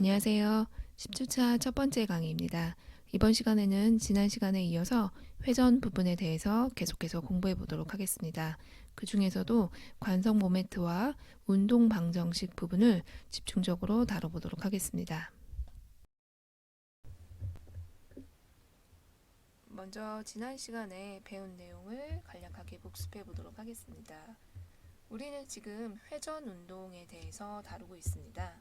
안녕하세요. 10주차 첫 번째 강의입니다. 이번 시간에는 지난 시간에 이어서 회전 부분에 대해서 계속해서 공부해 보도록 하겠습니다. 그 중에서도 관성 모멘트와 운동 방정식 부분을 집중적으로 다뤄보도록 하겠습니다. 먼저 지난 시간에 배운 내용을 간략하게 복습해 보도록 하겠습니다. 우리는 지금 회전 운동에 대해서 다루고 있습니다.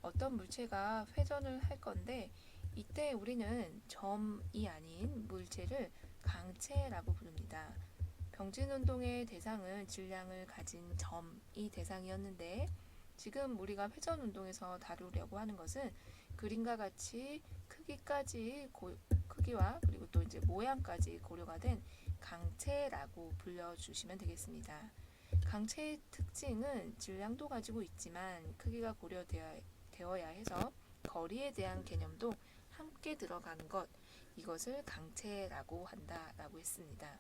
어떤 물체가 회전을 할 건데 이때 우리는 점이 아닌 물체를 강체라고 부릅니다. 병진 운동의 대상은 질량을 가진 점이 대상이었는데 지금 우리가 회전 운동에서 다루려고 하는 것은 그림과 같이 크기와 그리고 또 이제 모양까지 고려가 된 강체라고 불러주시면 되겠습니다. 강체의 특징은 질량도 가지고 있지만 크기가 고려되어야 해서 거리에 대한 개념도 함께 들어가는 것, 이것을 강체라고 한다라고 했습니다.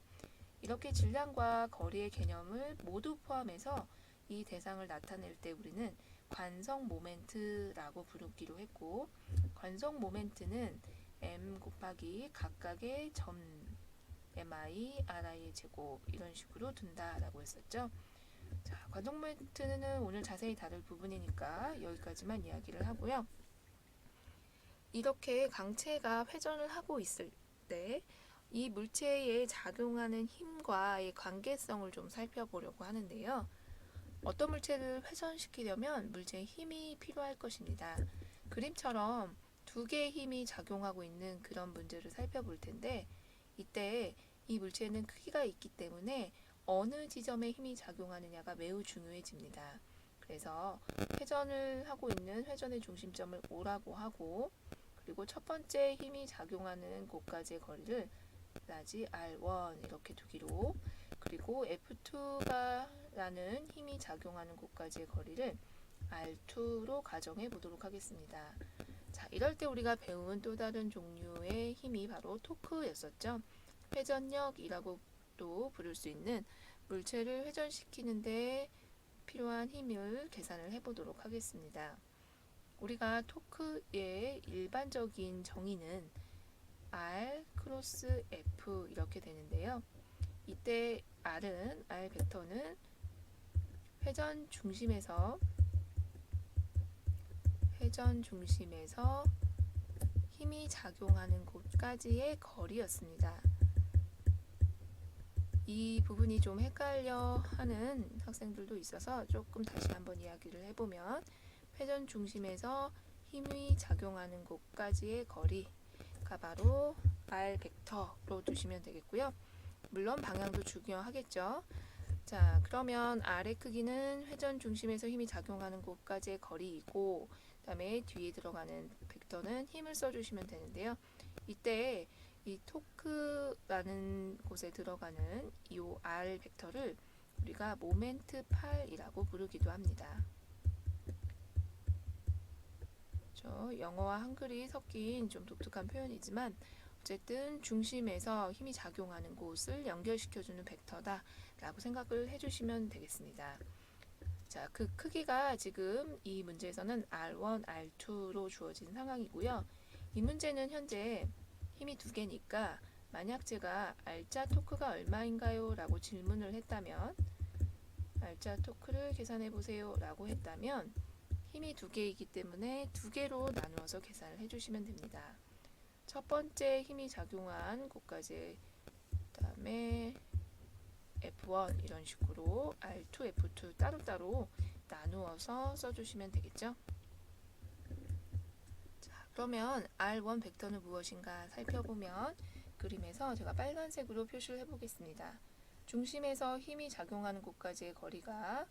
이렇게 질량과 거리의 개념을 모두 포함해서 이 대상을 나타낼 때 우리는 관성 모멘트라고 부르기로 했고, 관성 모멘트는 m 곱하기 각각의 점 mi, ri의 제곱 이런 식으로 둔다라고 했었죠. 자, 관성 모멘트는 오늘 자세히 다룰 부분이니까 여기까지만 이야기를 하고요. 이렇게 강체가 회전을 하고 있을 때 이 물체에 작용하는 힘과의 관계성을 좀 살펴보려고 하는데요. 어떤 물체를 회전시키려면 물체의 힘이 필요할 것입니다. 그림처럼 두 개의 힘이 작용하고 있는 그런 문제를 살펴볼 텐데 이때 이 물체는 크기가 있기 때문에 어느 지점에 힘이 작용하느냐가 매우 중요해집니다. 그래서 회전을 하고 있는 회전의 중심점을 O라고 하고 그리고 첫 번째 힘이 작용하는 곳까지의 거리를 라지 R1 이렇게 두기로 그리고 F2가 라는 힘이 작용하는 곳까지의 거리를 R2로 가정해 보도록 하겠습니다. 자, 이럴 때 우리가 배운 또 다른 종류의 힘이 바로 토크였었죠. 회전력이라고도 부를 수 있는 물체를 회전시키는데 필요한 힘을 계산을 해보도록 하겠습니다. 우리가 토크의 일반적인 정의는 R 크로스 F 이렇게 되는데요. 이때 R 벡터는 회전 중심에서 힘이 작용하는 곳까지의 거리였습니다. 이 부분이 좀 헷갈려 하는 학생들도 있어서 조금 다시 한번 이야기를 해보면 회전 중심에서 힘이 작용하는 곳까지의 거리가 바로 R 벡터로 두시면 되겠고요. 물론 방향도 중요하겠죠. 자, 그러면 R의 크기는 회전 중심에서 힘이 작용하는 곳까지의 거리이고 그 다음에 뒤에 들어가는 벡터는 힘을 써주시면 되는데요. 이때 이 토크라는 곳에 들어가는 이 R 벡터를 우리가 모멘트 8이라고 부르기도 합니다. 영어와 한글이 섞인 좀 독특한 표현이지만 어쨌든 중심에서 힘이 작용하는 곳을 연결시켜주는 벡터다 라고 생각을 해주시면 되겠습니다. 자, 그 크기가 지금 이 문제에서는 R1, R2로 주어진 상황이고요. 이 문제는 현재 힘이 두 개니까 만약 제가 R자 토크가 얼마인가요? 라고 질문을 했다면 R자 토크를 계산해 보세요 라고 했다면 힘이 두 개이기 때문에 두 개로 나누어서 계산을 해주시면 됩니다. 첫 번째 힘이 작용한 곳까지 그 다음에 F1 이런 식으로 R2, F2 따로따로 나누어서 써주시면 되겠죠. 자, 그러면 R1 벡터는 무엇인가 살펴보면 그림에서 제가 빨간색으로 표시를 해보겠습니다. 중심에서 힘이 작용하는 곳까지의 거리가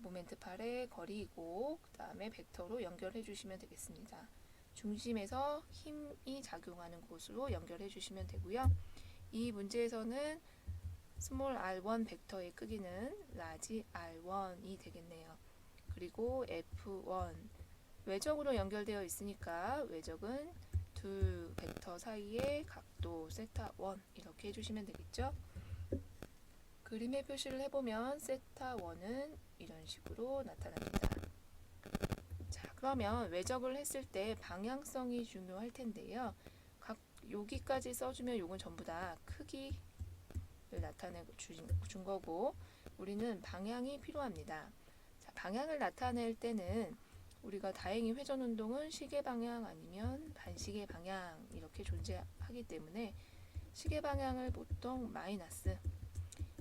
모멘트 8의 거리이고 그 다음에 벡터로 연결해 주시면 되겠습니다. 중심에서 힘이 작용하는 곳으로 연결해 주시면 되고요. 이 문제에서는 스몰 r1 벡터의 크기는 라지 r1이 되겠네요. 그리고 f1 외적으로 연결되어 있으니까 외적은 두 벡터 사이의 각도 세타 1 이렇게 해주시면 되겠죠. 그림의 표시를 해보면 세타 1은 이런 식으로 나타납니다. 자, 그러면 외적을 했을 때 방향성이 중요할 텐데요. 여기까지 써주면 요건 전부 다 크기를 나타내 준 거고, 우리는 방향이 필요합니다. 자, 방향을 나타낼 때는 우리가 다행히 회전 운동은 시계 방향 아니면 반시계 방향 이렇게 존재하기 때문에 시계 방향을 보통 마이너스,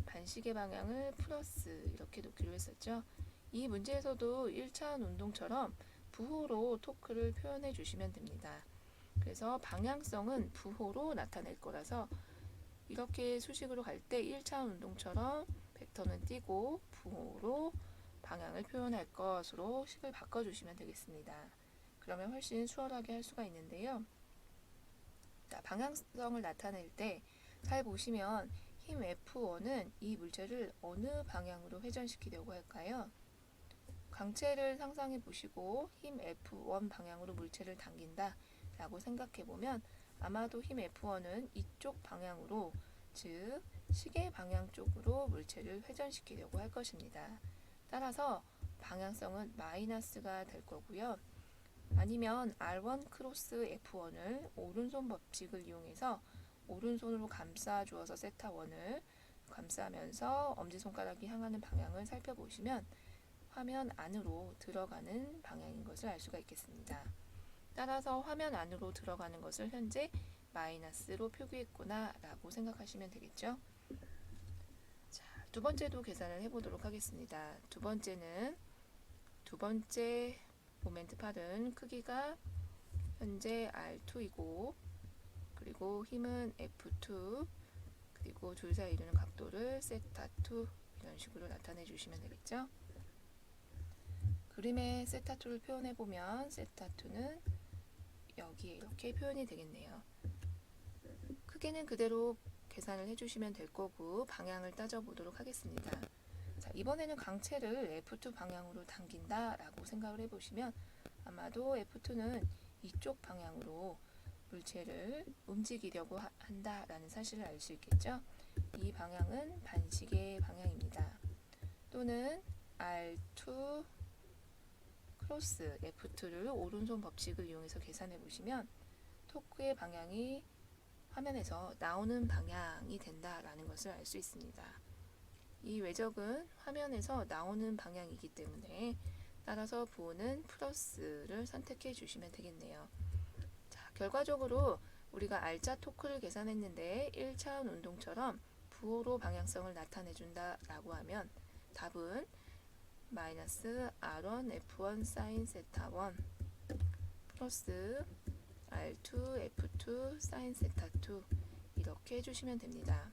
반시계 방향을 플러스 이렇게 놓기로 했었죠. 이 문제에서도 1차원 운동처럼 부호로 토크를 표현해 주시면 됩니다. 그래서 방향성은 부호로 나타낼 거라서 이렇게 수식으로 갈 때 1차원 운동처럼 벡터는 띄고 부호로 방향을 표현할 것으로 식을 바꿔주시면 되겠습니다. 그러면 훨씬 수월하게 할 수가 있는데요. 자, 방향성을 나타낼 때 잘 보시면 힘 F1은 이 물체를 어느 방향으로 회전시키려고 할까요? 강체를 상상해 보시고 힘 F1 방향으로 물체를 당긴다 라고 생각해 보면 아마도 힘 F1은 이쪽 방향으로, 즉 시계 방향 쪽으로 물체를 회전시키려고 할 것입니다. 따라서 방향성은 마이너스가 될 거고요. 아니면 R1 크로스 F1을 오른손 법칙을 이용해서 오른손으로 감싸 주어서 세타1을 감싸면서 엄지손가락이 향하는 방향을 살펴보시면 화면 안으로 들어가는 방향인 것을 알 수가 있겠습니다. 따라서 화면 안으로 들어가는 것을 현재 마이너스로 표기했구나 라고 생각하시면 되겠죠. 자, 두 번째도 계산을 해보도록 하겠습니다. 두 번째는 두 번째 모멘트 팔은 크기가 현재 R2이고, 그리고 힘은 F2, 그리고 둘 사이 이루는 각도를 세타2 이런 식으로 나타내 주시면 되겠죠. 그림에 세타2를 표현해 보면 세타2는 여기에 이렇게 표현이 되겠네요. 크기는 그대로 계산을 해주시면 될 거고 방향을 따져보도록 하겠습니다. 자, 이번에는 강체를 F2 방향으로 당긴다 라고 생각을 해보시면 아마도 F2는 이쪽 방향으로 물체를 움직이려고 한다라는 사실을 알 수 있겠죠. 이 방향은 반시계 방향입니다. 또는 R2 크로스 F2를 오른손 법칙을 이용해서 계산해 보시면 토크의 방향이 화면에서 나오는 방향이 된다라는 것을 알 수 있습니다. 이 외적은 화면에서 나오는 방향이기 때문에 따라서 부호는 플러스를 선택해 주시면 되겠네요. 자, 결과적으로 우리가 R자 토크를 계산했는데 1차원 운동처럼 부호로 방향성을 나타내 준다 라고 하면 답은 마이너스 R1 F1 사인 세타1 플러스 R2 F2 사인 세타2 이렇게 해주시면 됩니다.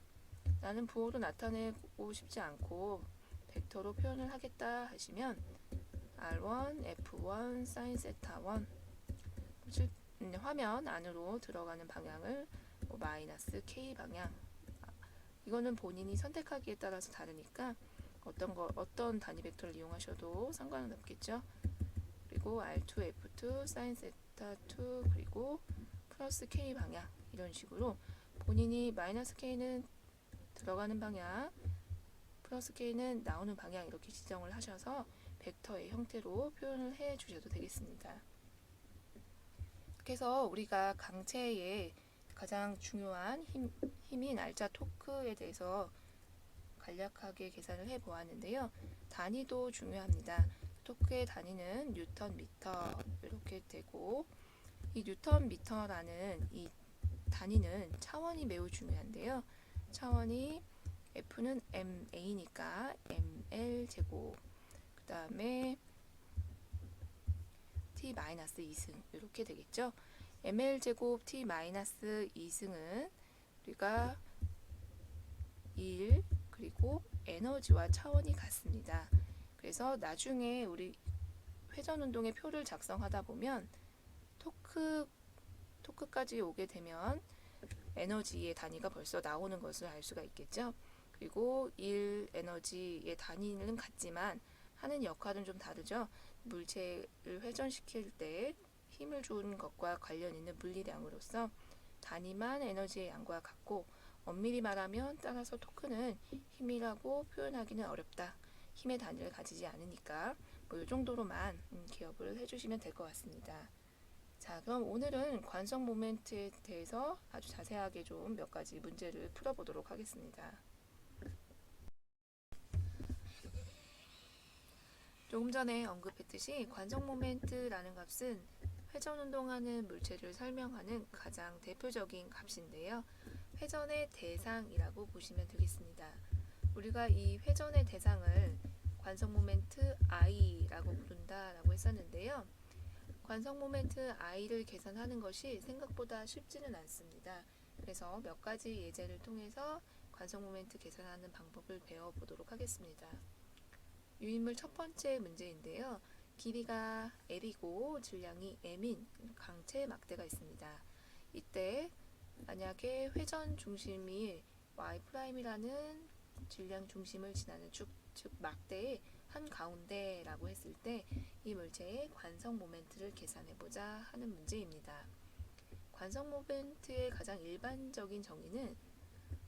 나는 부호로 나타내고 싶지 않고 벡터로 표현을 하겠다 하시면 R1 F1 사인 세타1 화면 안으로 들어가는 방향을 마이너스 K 방향, 이거는 본인이 선택하기에 따라서 다르니까 어떤 단위 벡터를 이용하셔도 상관은 없겠죠. 그리고 R2 F2 사인 세타2 그리고 플러스 K 방향 이런 식으로 본인이 마이너스 K는 들어가는 방향, 플러스 K는 나오는 방향 이렇게 지정을 하셔서 벡터의 형태로 표현을 해 주셔도 되겠습니다. 그래서 우리가 강체의 가장 중요한 힘인 R자 토크에 대해서 간략하게 계산을 해 보았는데요. 단위도 중요합니다. 토크의 단위는 뉴턴 미터 이렇게 되고, 이 뉴턴 미터라는 이 단위는 차원이 매우 중요한데요. 차원이 F는 MA니까 ML 제곱, 그 다음에 T-2승 이렇게 되겠죠. ML 제곱 T-2승은 우리가 1 그리고 에너지와 차원이 같습니다. 그래서 나중에 우리 회전 운동의 표를 작성하다 보면 토크까지 오게 되면 에너지의 단위가 벌써 나오는 것을 알 수가 있겠죠. 그리고 1 에너지의 단위는 같지만 하는 역할은 좀 다르죠. 물체를 회전시킬 때 힘을 주는 것과 관련 있는 물리량으로서 단위만 에너지의 양과 같고, 엄밀히 말하면 따라서 토크는 힘이라고 표현하기는 어렵다. 힘의 단위를 가지지 않으니까 이 정도로만 기억을 해주시면 될 것 같습니다. 자, 그럼 오늘은 관성 모멘트에 대해서 아주 자세하게 좀 몇 가지 문제를 풀어보도록 하겠습니다. 조금 전에 언급했듯이 관성 모멘트라는 값은 회전 운동하는 물체를 설명하는 가장 대표적인 값인데요. 회전의 대상이라고 보시면 되겠습니다. 우리가 이 회전의 대상을 관성 모멘트 I라고 부른다라고 했었는데요. 관성 모멘트 I를 계산하는 것이 생각보다 쉽지는 않습니다. 그래서 몇 가지 예제를 통해서 관성 모멘트 계산하는 방법을 배워보도록 하겠습니다. 유인물 첫 번째 문제인데요. 길이가 L이고 질량이 M인 강체 막대가 있습니다. 이때 만약에 회전 중심이 Y'이라는 질량 중심을 지나는 쭉, 즉 막대의 한가운데라고 했을 때 이 물체의 관성 모멘트를 계산해보자 하는 문제입니다. 관성 모멘트의 가장 일반적인 정의는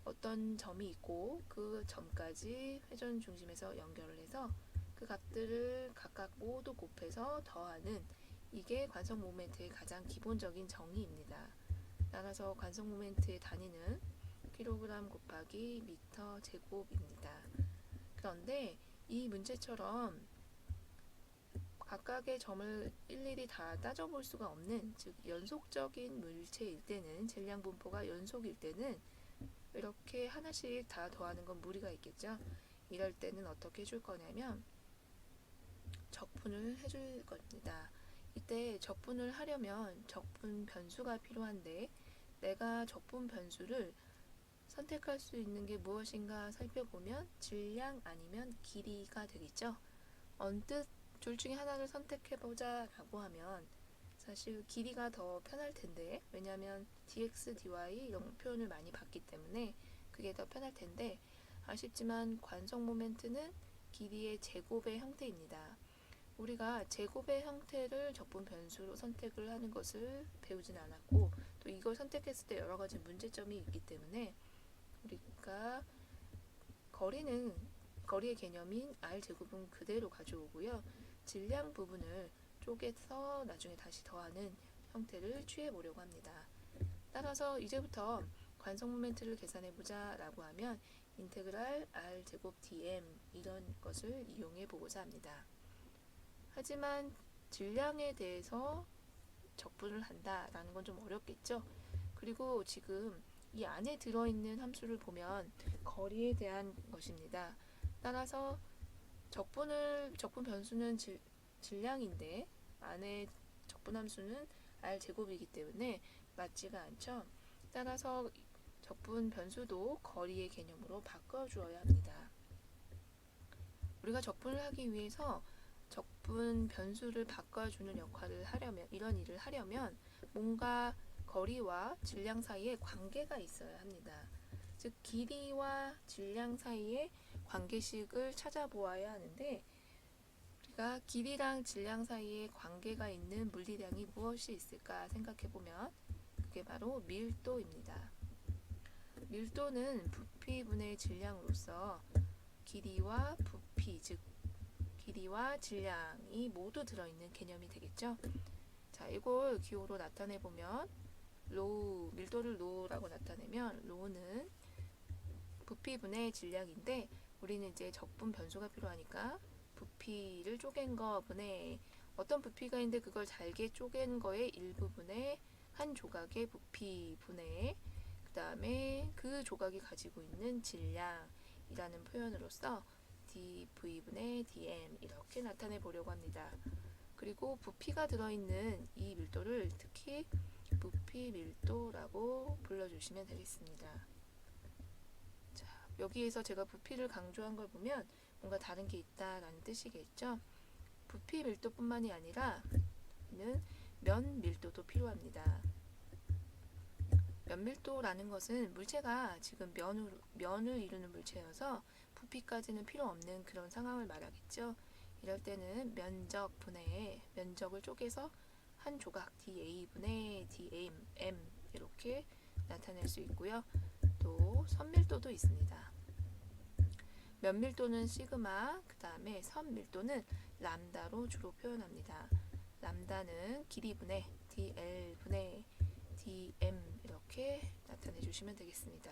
어떤 점이 있고 그 점까지 회전 중심에서 연결을 해서 그 값들을 각각 모두 곱해서 더하는 이게 관성 모멘트의 가장 기본적인 정의입니다. 따라서 관성 모멘트의 단위는 kg 곱하기 미터 제곱입니다. 그런데 이 문제처럼 각각의 점을 일일이 다 따져볼 수가 없는, 즉 연속적인 물체일 때는, 질량 분포가 연속일 때는 이렇게 하나씩 다 더하는 건 무리가 있겠죠. 이럴 때는 어떻게 해줄 거냐면 적분을 해줄 겁니다. 이때 적분을 하려면 적분 변수가 필요한데 내가 적분 변수를 선택할 수 있는 게 무엇인가 살펴보면 질량 아니면 길이가 되겠죠. 언뜻 둘 중에 하나를 선택해보자 라고 하면 사실 길이가 더 편할 텐데, 왜냐하면 dx, dy 이런 표현을 많이 봤기 때문에 그게 더 편할 텐데, 아쉽지만 관성 모멘트는 길이의 제곱의 형태입니다. 우리가 제곱의 형태를 적분 변수로 선택을 하는 것을 배우진 않았고, 또 이걸 선택했을 때 여러 가지 문제점이 있기 때문에 우리가 거리의 개념인 r제곱은 그대로 가져오고요. 질량 부분을 쪼개서 나중에 다시 더하는 형태를 취해보려고 합니다. 따라서 이제부터 관성 모멘트를 계산해보자 라고 하면 인테그랄 r제곱 dm 이런 것을 이용해 보고자 합니다. 하지만 질량에 대해서 적분을 한다라는 건 좀 어렵겠죠. 그리고 지금 이 안에 들어있는 함수를 보면 거리에 대한 것입니다. 따라서 적분 변수는 질량인데 안에 적분 함수는 r제곱이기 때문에 맞지가 않죠. 따라서 적분 변수도 거리의 개념으로 바꿔주어야 합니다. 우리가 적분을 하기 위해서 적분 변수를 바꿔주는 역할을 하려면, 이런 일을 하려면 뭔가 거리와 질량 사이에 관계가 있어야 합니다. 즉 길이와 질량 사이의 관계식을 찾아보아야 하는데, 우리가 길이랑 질량 사이에 관계가 있는 물리량이 무엇이 있을까 생각해보면 그게 바로 밀도입니다. 밀도는 부피분의 질량으로서 길이와 부피, 즉 길이와 질량이 모두 들어있는 개념이 되겠죠. 자, 이걸 기호로 나타내보면 로우, 밀도를 로우라고 나타내면 로우는 부피분의 질량인데, 우리는 이제 적분 변수가 필요하니까 부피를 쪼갠 거 분의 어떤 부피가 있는데 그걸 잘게 쪼갠 거의 일부분의 한 조각의 부피 분의 그 다음에 그 조각이 가지고 있는 질량이라는 표현으로서 dv분의 dm 이렇게 나타내 보려고 합니다. 그리고 부피가 들어있는 이 밀도를 특히 부피 밀도라고 불러주시면 되겠습니다. 자, 여기에서 제가 부피를 강조한 걸 보면 뭔가 다른 게 있다라는 뜻이겠죠. 부피 밀도뿐만이 아니라 면 밀도도 필요합니다. 면 밀도라는 것은 물체가 지금 면을 이루는 물체여서 부피까지는 필요 없는 그런 상황을 말하겠죠. 이럴 때는 면적 분의 면적을 쪼개서 한 조각 dA분의 dm 이렇게 나타낼 수 있고요. 또 선밀도도 있습니다. 면밀도는 시그마, 그 다음에 선밀도는 람다로 주로 표현합니다. 람다는 길이분의 dl분의 dm 이렇게 나타내 주시면 되겠습니다.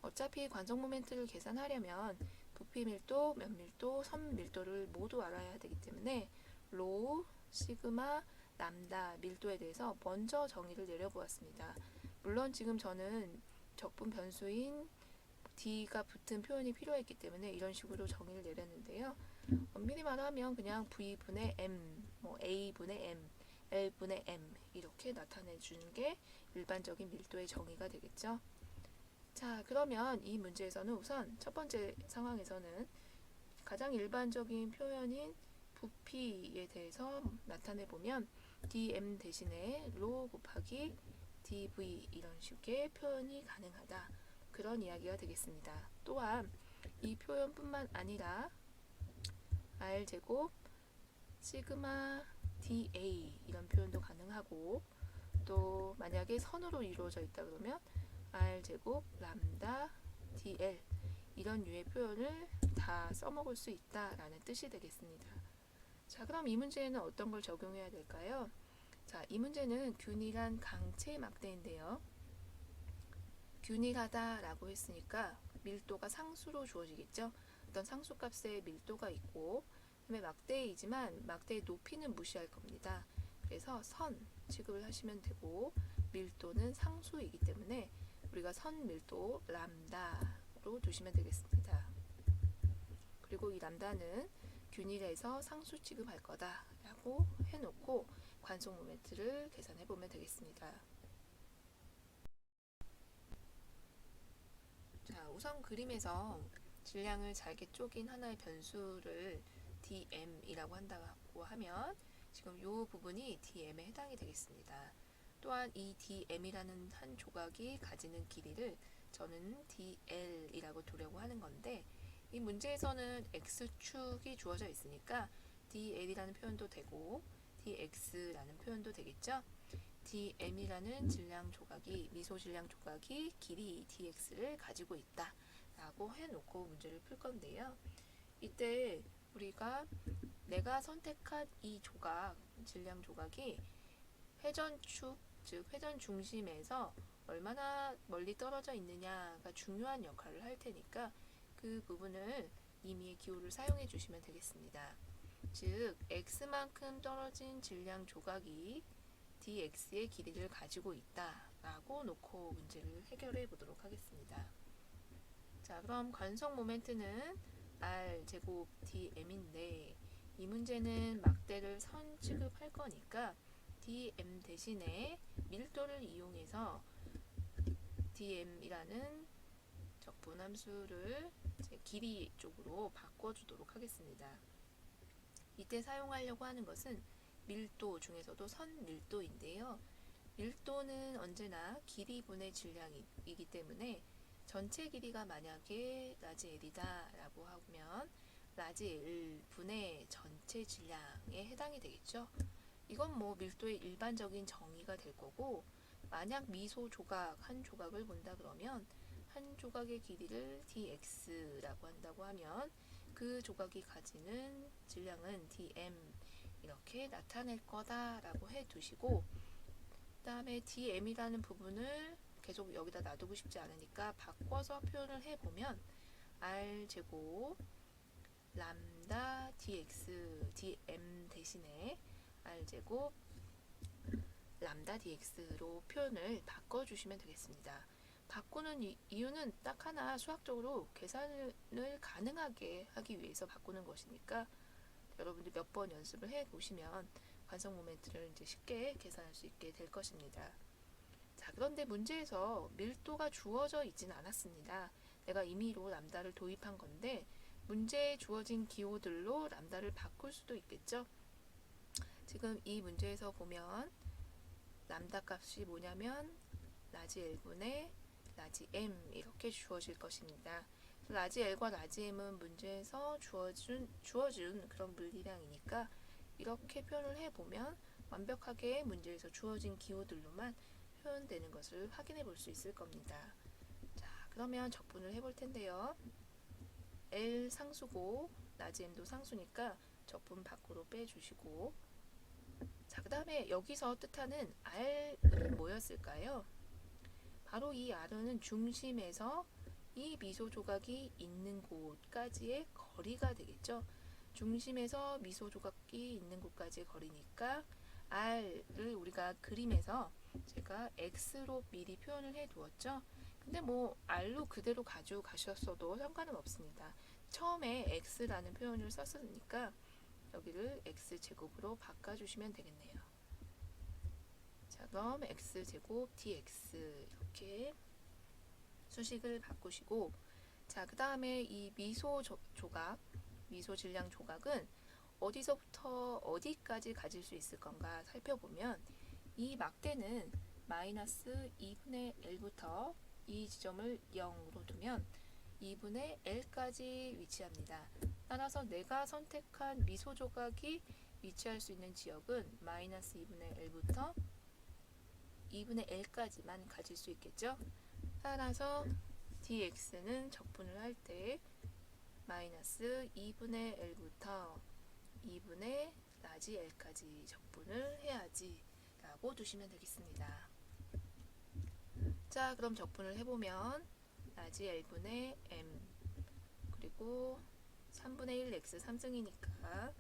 어차피 관성 모멘트를 계산하려면 부피 밀도, 면밀도, 선 밀도를 모두 알아야 되기 때문에 로, 시그마, 람다 밀도에 대해서 먼저 정의를 내려보았습니다. 물론 지금 저는 적분 변수인 d가 붙은 표현이 필요했기 때문에 이런 식으로 정의를 내렸는데요. 엄밀히 말하면 그냥 v분의 m, a분의 m, l분의 m 이렇게 나타내 주는 게 일반적인 밀도의 정의가 되겠죠. 자, 그러면 이 문제에서는 우선 첫 번째 상황에서는 가장 일반적인 표현인 부피에 대해서 나타내 보면 dm 대신에 로 곱하기 dv 이런 식의 표현이 가능하다. 그런 이야기가 되겠습니다. 또한 이 표현뿐만 아니라 r제곱 시그마 dA 이런 표현도 가능하고, 또 만약에 선으로 이루어져 있다 그러면 r제곱 람다 dl 이런 류의 표현을 다 써먹을 수 있다라는 뜻이 되겠습니다. 자, 그럼 이 문제에는 어떤 걸 적용해야 될까요? 자, 이 문제는 균일한 강체 막대인데요. 균일하다 라고 했으니까 밀도가 상수로 주어지겠죠. 어떤 상수값의 밀도가 있고, 그다음에 막대이지만 막대의 높이는 무시할 겁니다. 그래서 선 취급을 하시면 되고, 밀도는 상수이기 때문에 우리가 선 밀도 람다로 두시면 되겠습니다. 그리고 이 람다는 균일해서 상수 취급할 거다 라고 해놓고 관성 모멘트를 계산해 보면 되겠습니다. 자, 우선 그림에서 질량을 잘게 쪼긴 하나의 변수를 dm이라고 한다고 하면 지금 이 부분이 dm에 해당이 되겠습니다. 또한 이 dm이라는 한 조각이 가지는 길이를 저는 dl이라고 두려고 하는 건데, 이 문제에서는 x축이 주어져 있으니까 dl이라는 표현도 되고 dx라는 표현도 되겠죠. dm이라는 질량 조각이, 미소 질량 조각이 길이 dx를 가지고 있다 라고 해놓고 문제를 풀 건데요. 이때 우리가 내가 선택한 이 조각, 질량 조각이 회전축, 즉 회전 중심에서 얼마나 멀리 떨어져 있느냐가 중요한 역할을 할 테니까 그 부분을 임의의 기호를 사용해 주시면 되겠습니다. 즉 x만큼 떨어진 질량 조각이 dx의 길이를 가지고 있다 라고 놓고 문제를 해결해 보도록 하겠습니다. 자, 그럼 관성 모멘트는 r제곱 dm인데, 이 문제는 막대를 선 취급할 거니까 dm 대신에 밀도를 이용해서 dm이라는 적분 함수를 길이 쪽으로 바꿔주도록 하겠습니다. 이때 사용하려고 하는 것은 밀도 중에서도 선 밀도인데요. 밀도는 언제나 길이분의 질량이기 때문에 전체 길이가 만약에 라지 L이다 라고 하면 라지 L 분의 전체 질량에 해당이 되겠죠. 이건 밀도의 일반적인 정의가 될 거고, 만약 미소 조각 한 조각을 본다 그러면 한 조각의 길이를 dx라고 한다고 하면 그 조각이 가지는 질량은 dm 이렇게 나타낼 거다라고 해 두시고, 그 다음에 dm이라는 부분을 계속 여기다 놔두고 싶지 않으니까 바꿔서 표현을 해보면 r제곱 람다 dx dm 대신에 r제곱 람다 dx로 표현을 바꿔주시면 되겠습니다. 바꾸는 이유는 딱 하나, 수학적으로 계산을 가능하게 하기 위해서 바꾸는 것이니까 여러분들 몇 번 연습을 해 보시면 관성 모멘트를 이제 쉽게 계산할 수 있게 될 것입니다. 자, 그런데 문제에서 밀도가 주어져 있진 않았습니다. 내가 임의로 람다를 도입한 건데 문제에 주어진 기호들로 람다를 바꿀 수도 있겠죠. 지금 이 문제에서 보면 람다 값이 뭐냐면 라지 L분의 라지 M 이렇게 주어질 것입니다. 라지 L과 라지 M은 문제에서 주어준 그런 물리량이니까 이렇게 표현을 해보면 완벽하게 문제에서 주어진 기호들로만 표현되는 것을 확인해 볼 수 있을 겁니다. 자, 그러면 적분을 해볼 텐데요. L 상수고 라지 M도 상수니까 적분 밖으로 빼주시고, 자, 그 다음에 여기서 뜻하는 R은 뭐였을까요? 바로 이 R은 중심에서 이 미소 조각이 있는 곳까지의 거리가 되겠죠. 중심에서 미소 조각이 있는 곳까지의 거리니까 R을 우리가 그림에서 제가 X로 미리 표현을 해 두었죠. 근데 뭐 R로 그대로 가져가셨어도 상관은 없습니다. 처음에 X라는 표현을 썼으니까 여기를 X제곱으로 바꿔주시면 되겠네요. 자, 그럼 X제곱 dx 이렇게 수식을 바꾸시고, 자, 그 다음에 이 미소 조각, 미소 질량 조각은 어디서부터 어디까지 가질 수 있을 건가 살펴보면, 이 막대는 마이너스 2분의 L부터 이 지점을 0으로 두면 2분의 L까지 위치합니다. 따라서 내가 선택한 미소 조각이 위치할 수 있는 지역은 마이너스 2분의 L부터 2분의 L까지만 가질 수 있겠죠. 따라서 dx는 적분을 할 때 마이너스 2분의 L부터 2분의 라지 L까지 적분을 해야지 라고 두시면 되겠습니다. 자, 그럼 적분을 해보면 라지 L분의 M 그리고 3분의 1 x 3승이니까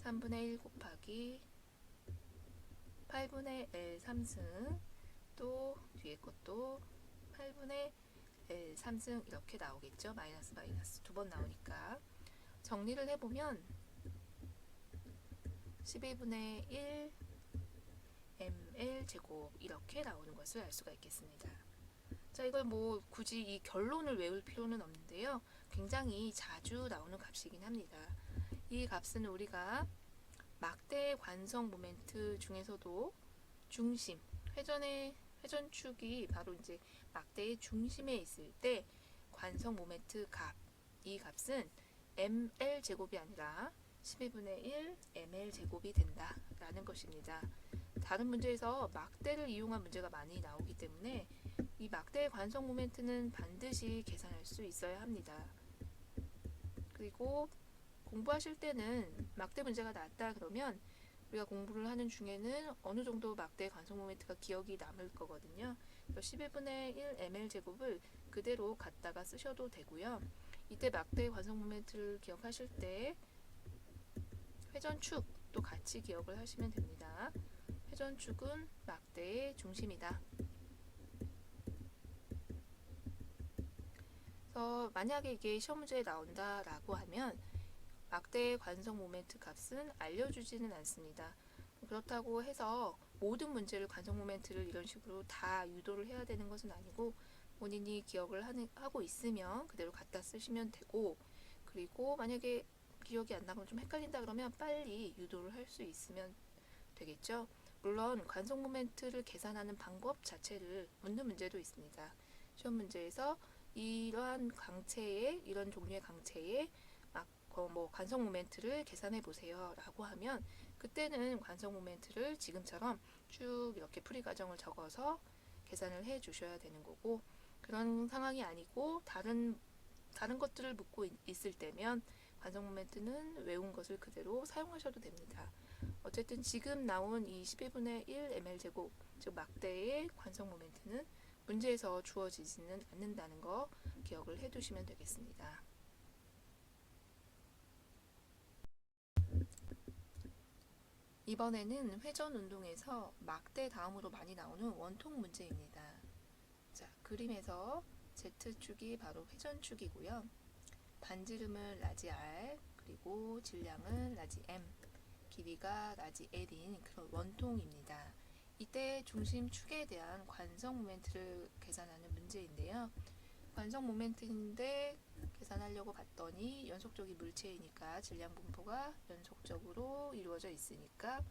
3분의 1 곱하기 8분의 L 3승, 또 뒤에 것도 8분의 L 3승 이렇게 나오겠죠. 마이너스 마이너스 두 번 나오니까 정리를 해보면 11분의 1 ml 제곱 이렇게 나오는 것을 알 수가 있겠습니다. 자, 이걸 뭐 굳이 이 결론을 외울 필요는 없는데요. 굉장히 자주 나오는 값이긴 합니다. 이 값은 우리가 막대 관성 모멘트 중에서도 중심, 회전축이 바로 이제 막대의 중심에 있을 때 관성 모멘트 값, 이 값은 ml 제곱이 아니라 12분의 1 ml 제곱이 된다 라는 것입니다. 다른 문제에서 막대를 이용한 문제가 많이 나오기 때문에 이 막대의 관성 모멘트는 반드시 계산할 수 있어야 합니다. 그리고 공부하실 때는 막대 문제가 나왔다 그러면 우리가 공부를 하는 중에는 어느 정도 막대 관성 모멘트가 기억이 남을 거거든요. 11분의 1 ml 제곱을 그대로 갖다가 쓰셔도 되고요. 이때 막대 관성 모멘트를 기억하실 때 회전축도 같이 기억을 하시면 됩니다. 회전축은 막대의 중심이다. 그래서 만약에 이게 시험 문제에 나온다라고 하면 막대의 관성 모멘트 값은 알려주지는 않습니다. 그렇다고 해서 모든 문제를 관성 모멘트를 이런 식으로 다 유도를 해야 되는 것은 아니고 본인이 기억을 하고 있으면 그대로 갖다 쓰시면 되고, 그리고 만약에 기억이 안 나고 좀 헷갈린다 그러면 빨리 유도를 할 수 있으면 되겠죠. 물론 관성 모멘트를 계산하는 방법 자체를 묻는 문제도 있습니다. 시험 문제에서 이러한 강체에, 이런 종류의 강체에 뭐 관성 모멘트를 계산해 보세요 라고 하면 그때는 관성 모멘트를 지금처럼 쭉 이렇게 풀이 과정을 적어서 계산을 해 주셔야 되는 거고, 그런 상황이 아니고 다른 것들을 묻고 있을 때면 관성 모멘트는 외운 것을 그대로 사용하셔도 됩니다. 어쨌든 지금 나온 이 12분의 1 ml 제곱, 즉 막대의 관성 모멘트는 문제에서 주어지지는 않는다는 거 기억을 해 두시면 되겠습니다. 이번에는 회전 운동에서 막대 다음으로 많이 나오는 원통 문제입니다. 자, 그림에서 Z축이 바로 회전축이고요. 반지름은 라지 R, 그리고 질량은 라지 M, 길이가 라지 L인 그런 원통입니다. 이때 중심축에 대한 관성 모멘트를 계산하는 문제인데요. 관성 모멘트인데 계산하려고 봤더니 연속적인 물체이니까 질량 분포가 연속적으로 이루어져 있으니까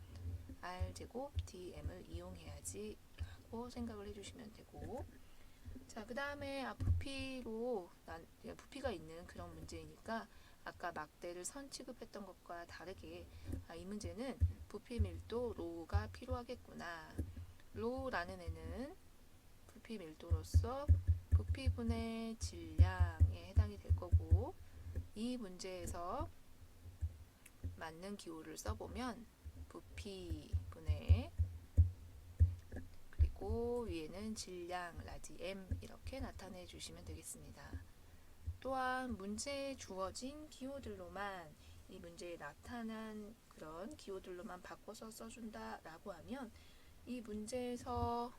R제곱 dm을 이용해야지 라고 생각을 해주시면 되고, 자, 그 다음에 부피가 있는 그런 문제이니까 아까 막대를 선 취급했던 것과 다르게 이 문제는 부피 밀도 로우가 필요하겠구나. 로우라는 애는 부피 밀도로서 부피분의 질량에 해당이 될 거고, 이 문제에서 맞는 기호를 써보면 부피 분의 그리고 위에는 질량 라지 M 이렇게 나타내 주시면 되겠습니다. 또한 문제에 주어진 기호들로만 이 문제에 나타난 그런 기호들로만 바꿔서 써준다 라고 하면 이 문제에서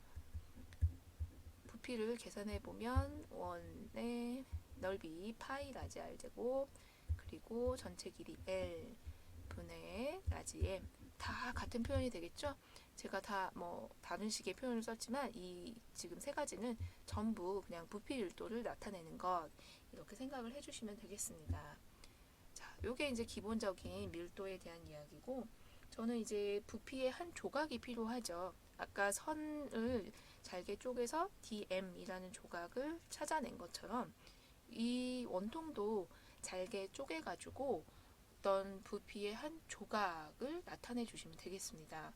부피를 계산해 보면 원의 넓이 파이 라지 R 제곱 그리고 전체 길이 L 분의 라지 M 다 같은 표현이 되겠죠? 제가 다 다른 식의 표현을 썼지만 이 지금 세 가지는 전부 그냥 부피 밀도를 나타내는 것 이렇게 생각을 해주시면 되겠습니다. 자, 요게 이제 기본적인 밀도에 대한 이야기고 저는 이제 부피의 한 조각이 필요하죠. 아까 선을 잘게 쪼개서 DM이라는 조각을 찾아낸 것처럼 이 원통도 잘게 쪼개가지고 어떤 부피의 한 조각을 나타내 주시면 되겠습니다.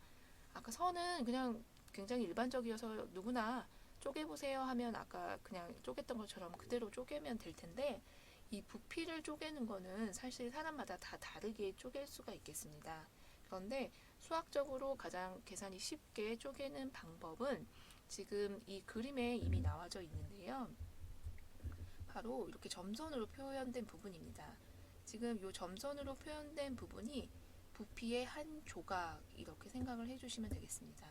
아까 선은 그냥 굉장히 일반적이어서 누구나 쪼개보세요 하면 아까 그냥 쪼갰던 것처럼 그대로 쪼개면 될 텐데 이 부피를 쪼개는 거는 사실 사람마다 다 다르게 쪼갤 수가 있겠습니다. 그런데 수학적으로 가장 계산이 쉽게 쪼개는 방법은 지금 이 그림에 이미 나와져 있는데요. 바로 이렇게 점선으로 표현된 부분입니다. 지금 이 점선으로 표현된 부분이 부피의 한 조각 이렇게 생각을 해주시면 되겠습니다.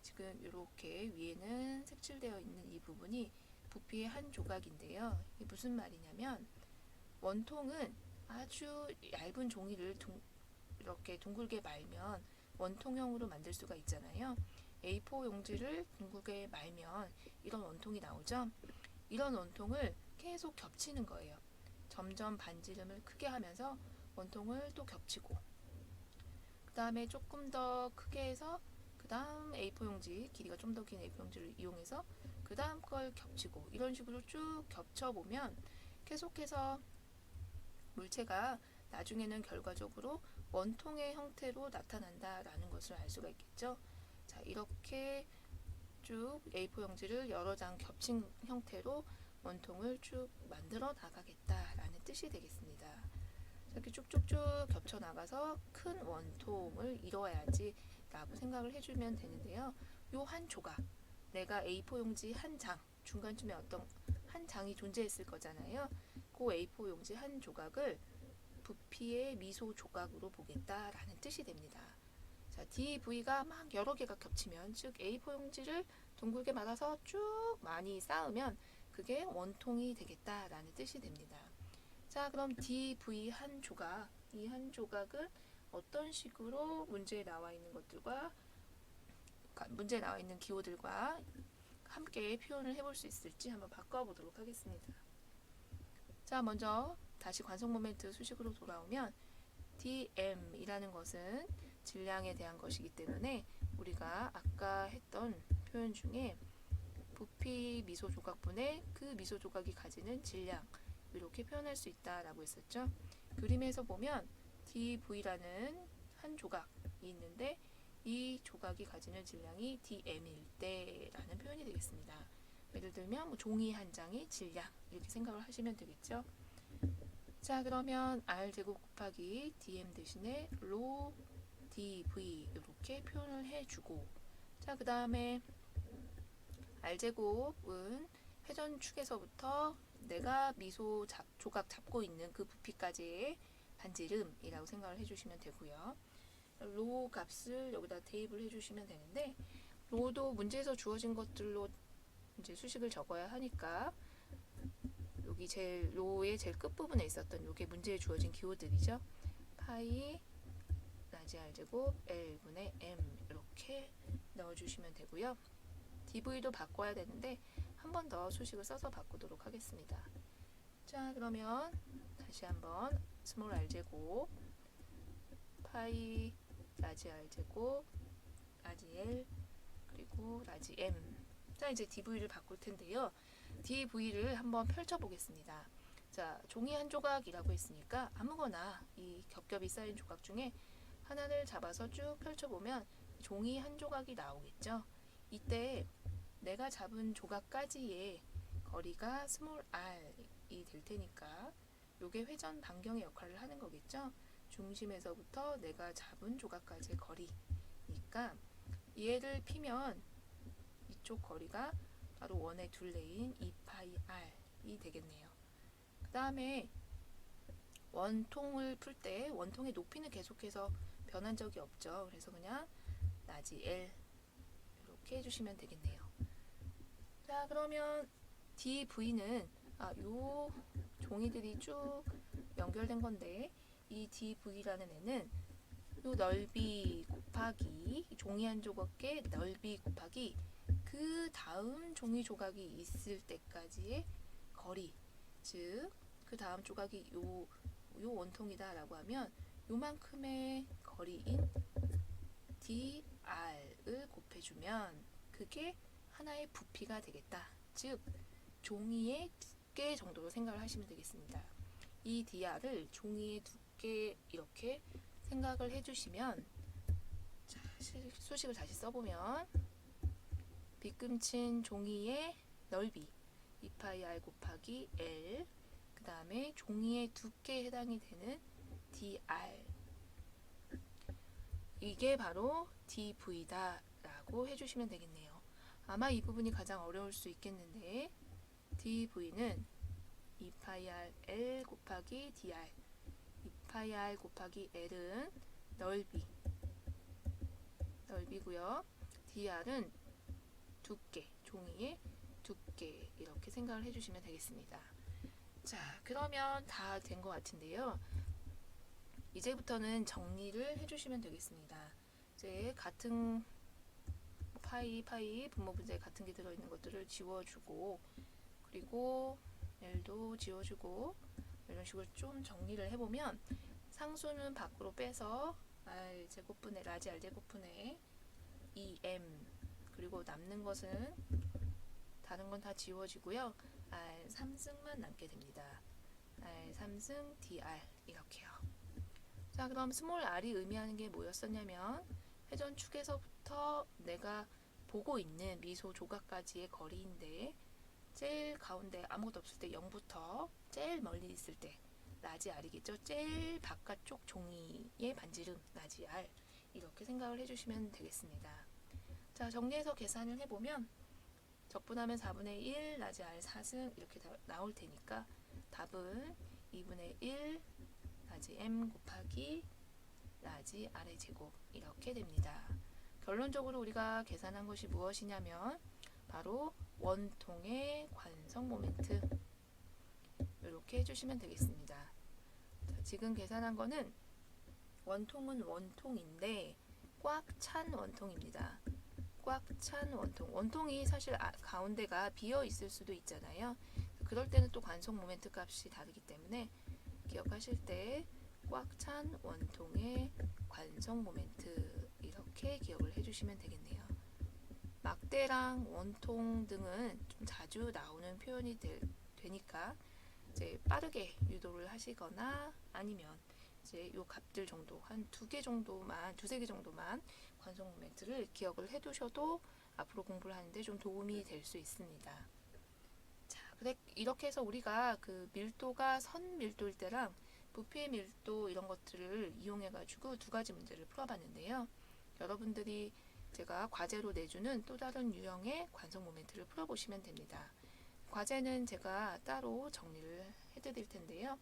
지금 이렇게 위에는 색칠되어 있는 이 부분이 부피의 한 조각인데요. 이게 무슨 말이냐면 원통은 아주 얇은 종이를 이렇게 둥글게 말면 원통형으로 만들 수가 있잖아요. A4 용지를 둥글게 말면 이런 원통이 나오죠. 이런 원통을 계속 겹치는 거예요. 점점 반지름을 크게 하면서 원통을 또 겹치고 그 다음에 조금 더 크게 해서 그 다음 A4 용지 길이가 좀 더 긴 A4 용지를 이용해서 그 다음 걸 겹치고 이런 식으로 쭉 겹쳐보면 계속해서 물체가 나중에는 결과적으로 원통의 형태로 나타난다라는 것을 알 수가 있겠죠. 자, 이렇게 쭉 A4 용지를 여러 장 겹친 형태로 원통을 쭉 만들어 나가겠다라는 뜻이 되겠습니다. 이렇게 쭉쭉쭉 겹쳐 나가서 큰 원통을 이뤄야지 라고 생각을 해주면 되는데요. 요 한 조각, 내가 A4 용지 한 장, 중간쯤에 어떤 한 장이 존재했을 거잖아요. 그 A4 용지 한 조각을 부피의 미소 조각으로 보겠다라는 뜻이 됩니다. 자, DV가 막 여러 개가 겹치면, 즉 A4 용지를 둥글게 말아서 쭉 많이 쌓으면 그게 원통이 되겠다라는 뜻이 됩니다. 자, 그럼 DV 한 조각, 이 한 조각은 어떤 식으로 문제에 나와 있는 것들과 문제에 나와 있는 기호들과 함께 표현을 해볼 수 있을지 한번 바꿔보도록 하겠습니다. 자, 먼저 다시 관성 모멘트 수식으로 돌아오면 DM이라는 것은 질량에 대한 것이기 때문에 우리가 아까 했던 표현 중에 부피 미소 조각분의 그 미소 조각이 가지는 질량 이렇게 표현할 수 있다라고 했었죠. 그림에서 보면 DV라는 한 조각이 있는데 이 조각이 가지는 질량이 DM일 때라는 표현이 되겠습니다. 예를 들면 종이 한 장의 질량 이렇게 생각을 하시면 되겠죠. 자, 그러면 R제곱 곱하기 DM 대신에 로 DV 이렇게 표현을 해주고 자, 그 다음에 R제곱은 회전축에서부터 내가 미소 조각 잡고 있는 그 부피까지의 반지름이라고 생각을 해주시면 되고요. 로 값을 여기다 대입을 해주시면 되는데 로도 문제에서 주어진 것들로 이제 수식을 적어야 하니까 여기 제일 로의 제일 끝부분에 있었던 요게 문제에 주어진 기호들이죠. 파이 라지 R제곱 L분의 M 이렇게 넣어주시면 되고요. DV도 바꿔야 되는데 한 번 더 수식을 써서 바꾸도록 하겠습니다. 자, 그러면 다시 한번 스몰 R제곱 파이 라지 R제곱 라지 L 그리고 라지 M 자, 이제 DV를 바꿀 텐데요. DV를 한번 펼쳐 보겠습니다. 자, 종이 한 조각이라고 했으니까 아무거나 이 겹겹이 쌓인 조각 중에 하나를 잡아서 쭉 펼쳐보면 종이 한 조각이 나오겠죠. 이때 내가 잡은 조각까지의 거리가 스몰 r이 될 테니까 요게 회전 반경의 역할을 하는 거겠죠. 중심에서부터 내가 잡은 조각까지의 거리니까 얘를 피면 이쪽 거리가 바로 원의 둘레인 2파이 r이 되겠네요. 그 다음에 원통을 풀 때 원통의 높이는 계속해서 변한 적이 없죠. 그래서 그냥 라지 L 이렇게 해주시면 되겠네요. 자, 그러면 DV는 요 종이들이 쭉 연결된 건데 이 DV라는 애는 요 넓이 곱하기 종이 한 조각의 넓이 곱하기 그 다음 종이 조각이 있을 때까지의 거리, 즉 그 다음 조각이 요 원통이다 라고 하면 요만큼의 거리인 DR을 곱해주면 그게 하나의 부피가 되겠다. 즉 종이의 두께 정도로 생각을 하시면 되겠습니다. 이 DR을 종이의 두께 이렇게 생각을 해주시면, 자, 수식을 다시 써보면 빗금친 종이의 넓이 2파이 곱하기 L, 그 다음에 종이의 두께에 해당이 되는 DR, 이게 바로 DV다 라고 해주시면 되겠네요. 아마 이 부분이 가장 어려울 수 있겠는데 DV는 2파이 L 곱하기 DR, 2파이 곱하기 L은 넓이고요. DR은 두께, 종이의 두께, 이렇게 생각을 해주시면 되겠습니다. 자, 그러면 다 된 것 같은데요. 이제부터는 정리를 해주시면 되겠습니다. 이제 같은 파이, 분모 분자에 같은 게 들어있는 것들을 지워주고, 그리고 L도 지워주고, 이런 식으로 좀 정리를 해보면 상수는 밖으로 빼서 R제곱분의 라지 R제곱분의 2M, 그리고 남는 것은 다른 건 다 지워지고요. R3승만 남게 됩니다. R3승 DR 이렇게요. 자, 그럼 스몰 r이 의미하는 게 뭐였었냐면 회전축에서부터 내가 보고 있는 미소 조각까지의 거리인데 제일 가운데 아무것도 없을 때 0부터 제일 멀리 있을 때 라지 r이겠죠. 제일 바깥쪽 종이의 반지름 라지 r, 이렇게 생각을 해주시면 되겠습니다. 자, 정리해서 계산을 해보면 적분하면 4분의 1 라지 r 4승 이렇게 나올 테니까 답은 2분의 1 라지 m 곱하기 라지 r의 제곱 이렇게 됩니다. 결론적으로 우리가 계산한 것이 무엇이냐면 바로 원통의 관성 모멘트, 이렇게 해주시면 되겠습니다. 자, 지금 계산한 거는 원통은 원통인데 꽉 찬 원통입니다. 꽉 찬 원통. 원통이 사실 가운데가 비어 있을 수도 있잖아요. 그럴 때는 또 관성 모멘트 값이 다르기 때문에 기억하실 때 꽉 찬 원통의 관성 모멘트, 이렇게 기억을 해주시면 되겠네요. 막대랑 원통 등은 좀 자주 나오는 표현이 되니까 이제 빠르게 유도를 하시거나 아니면 이제 요 값들 정도 한 두세 개 정도만 관성 모멘트를 기억을 해두셔도 앞으로 공부를 하는데 좀 도움이 될 수 있습니다. 자, 이렇게 해서 우리가 그 밀도가 선 밀도일 때랑 부피의 밀도 이런 것들을 이용해 가지고 두 가지 문제를 풀어봤는데요. 여러분들이 제가 과제로 내주는 또 다른 유형의 관성 모멘트를 풀어보시면 됩니다. 과제는 제가 따로 정리를 해드릴 텐데요.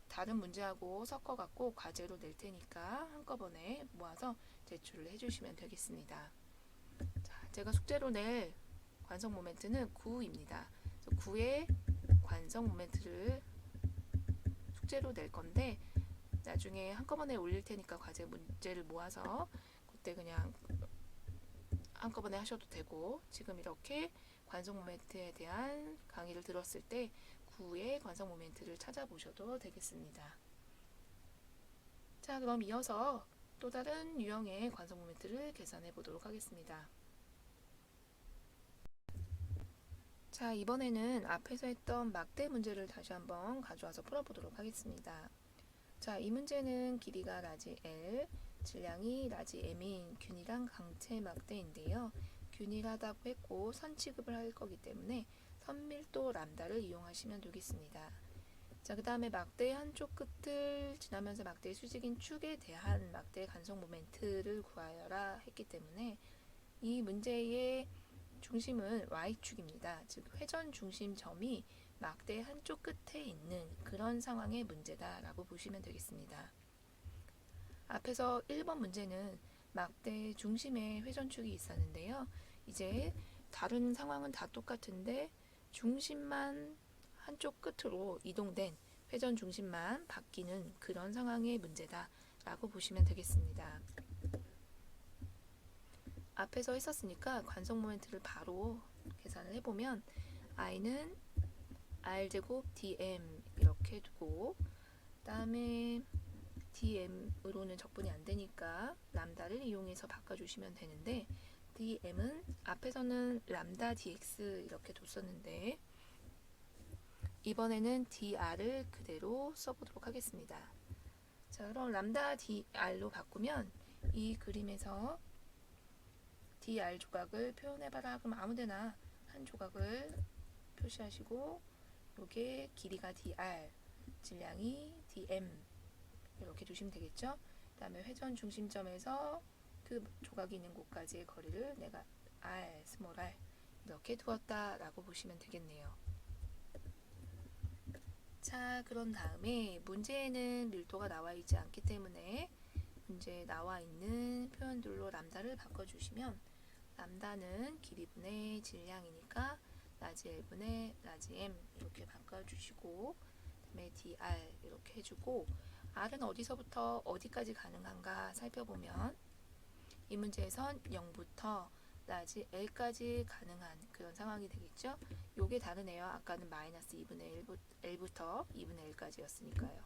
다른 문제하고 섞어갖고 과제로 낼 테니까 한꺼번에 모아서 제출을 해주시면 되겠습니다. 자, 제가 숙제로 낼 관성 모멘트는 9입니다. 9의 관성 모멘트를 숙제로 낼 건데 나중에 한꺼번에 올릴 테니까 과제 문제를 모아서 그때 그냥 한꺼번에 하셔도 되고, 지금 이렇게 관성 모멘트에 대한 강의를 들었을 때 9의 관성 모멘트를 찾아보셔도 되겠습니다. 자, 그럼 이어서 또 다른 유형의 관성 모멘트를 계산해 보도록 하겠습니다. 자, 이번에는 앞에서 했던 막대 문제를 다시 한번 가져와서 풀어보도록 하겠습니다. 자, 이 문제는 길이가 라지 L, 질량이 라지 M인 균일한 강체 막대인데요. 균일하다고 했고 선 취급을 할 거기 때문에 선밀도 람다를 이용하시면 되겠습니다. 자, 그 다음에 막대의 한쪽 끝을 지나면서 막대의 수직인 축에 대한 막대의 간섭 모멘트를 구하여라 했기 때문에 이 문제의 중심은 Y축입니다. 즉 회전 중심점이 막대 한쪽 끝에 있는 그런 상황의 문제다라고 보시면 되겠습니다. 앞에서 1번 문제는 막대 중심에 회전축이 있었는데요. 이제 다른 상황은 다 똑같은데 중심만 한쪽 끝으로 이동된 회전 중심만 바뀌는 그런 상황의 문제다라고 보시면 되겠습니다. 앞에서 했었으니까 관성 모멘트를 바로 계산을 해보면 i는 r제곱 dm 이렇게 두고 다음에 dm으로는 적분이 안되니까 람다를 이용해서 바꿔주시면 되는데 dm은 앞에서는 람다 dx 이렇게 뒀었는데 이번에는 dr을 그대로 써보도록 하겠습니다. 자, 그럼 람다 dr로 바꾸면 이 그림에서 dr 조각을 표현해봐라. 그럼 아무데나 한 조각을 표시하시고 요게 길이가 dr, 질량이 dm 이렇게 두시면 되겠죠. 그 다음에 회전 중심점에서 그 조각이 있는 곳까지의 거리를 내가 r, 스몰 r 이렇게 두었다라고 보시면 되겠네요. 자, 그런 다음에 문제에는 밀도가 나와 있지 않기 때문에 문제에 나와 있는 표현들로 람다를 바꿔주시면 람다는 길이분의 질량이니까 라지 L분의 라지 M 이렇게 바꿔주시고 그다음에 dr 이렇게 해주고 r은 어디서부터 어디까지 가능한가 살펴보면 이 문제에선 0부터 라지 L까지 가능한 그런 상황이 되겠죠. 요게 다르네요. 아까는 마이너스 2분의 L부터 2분의 L까지 였으니까요.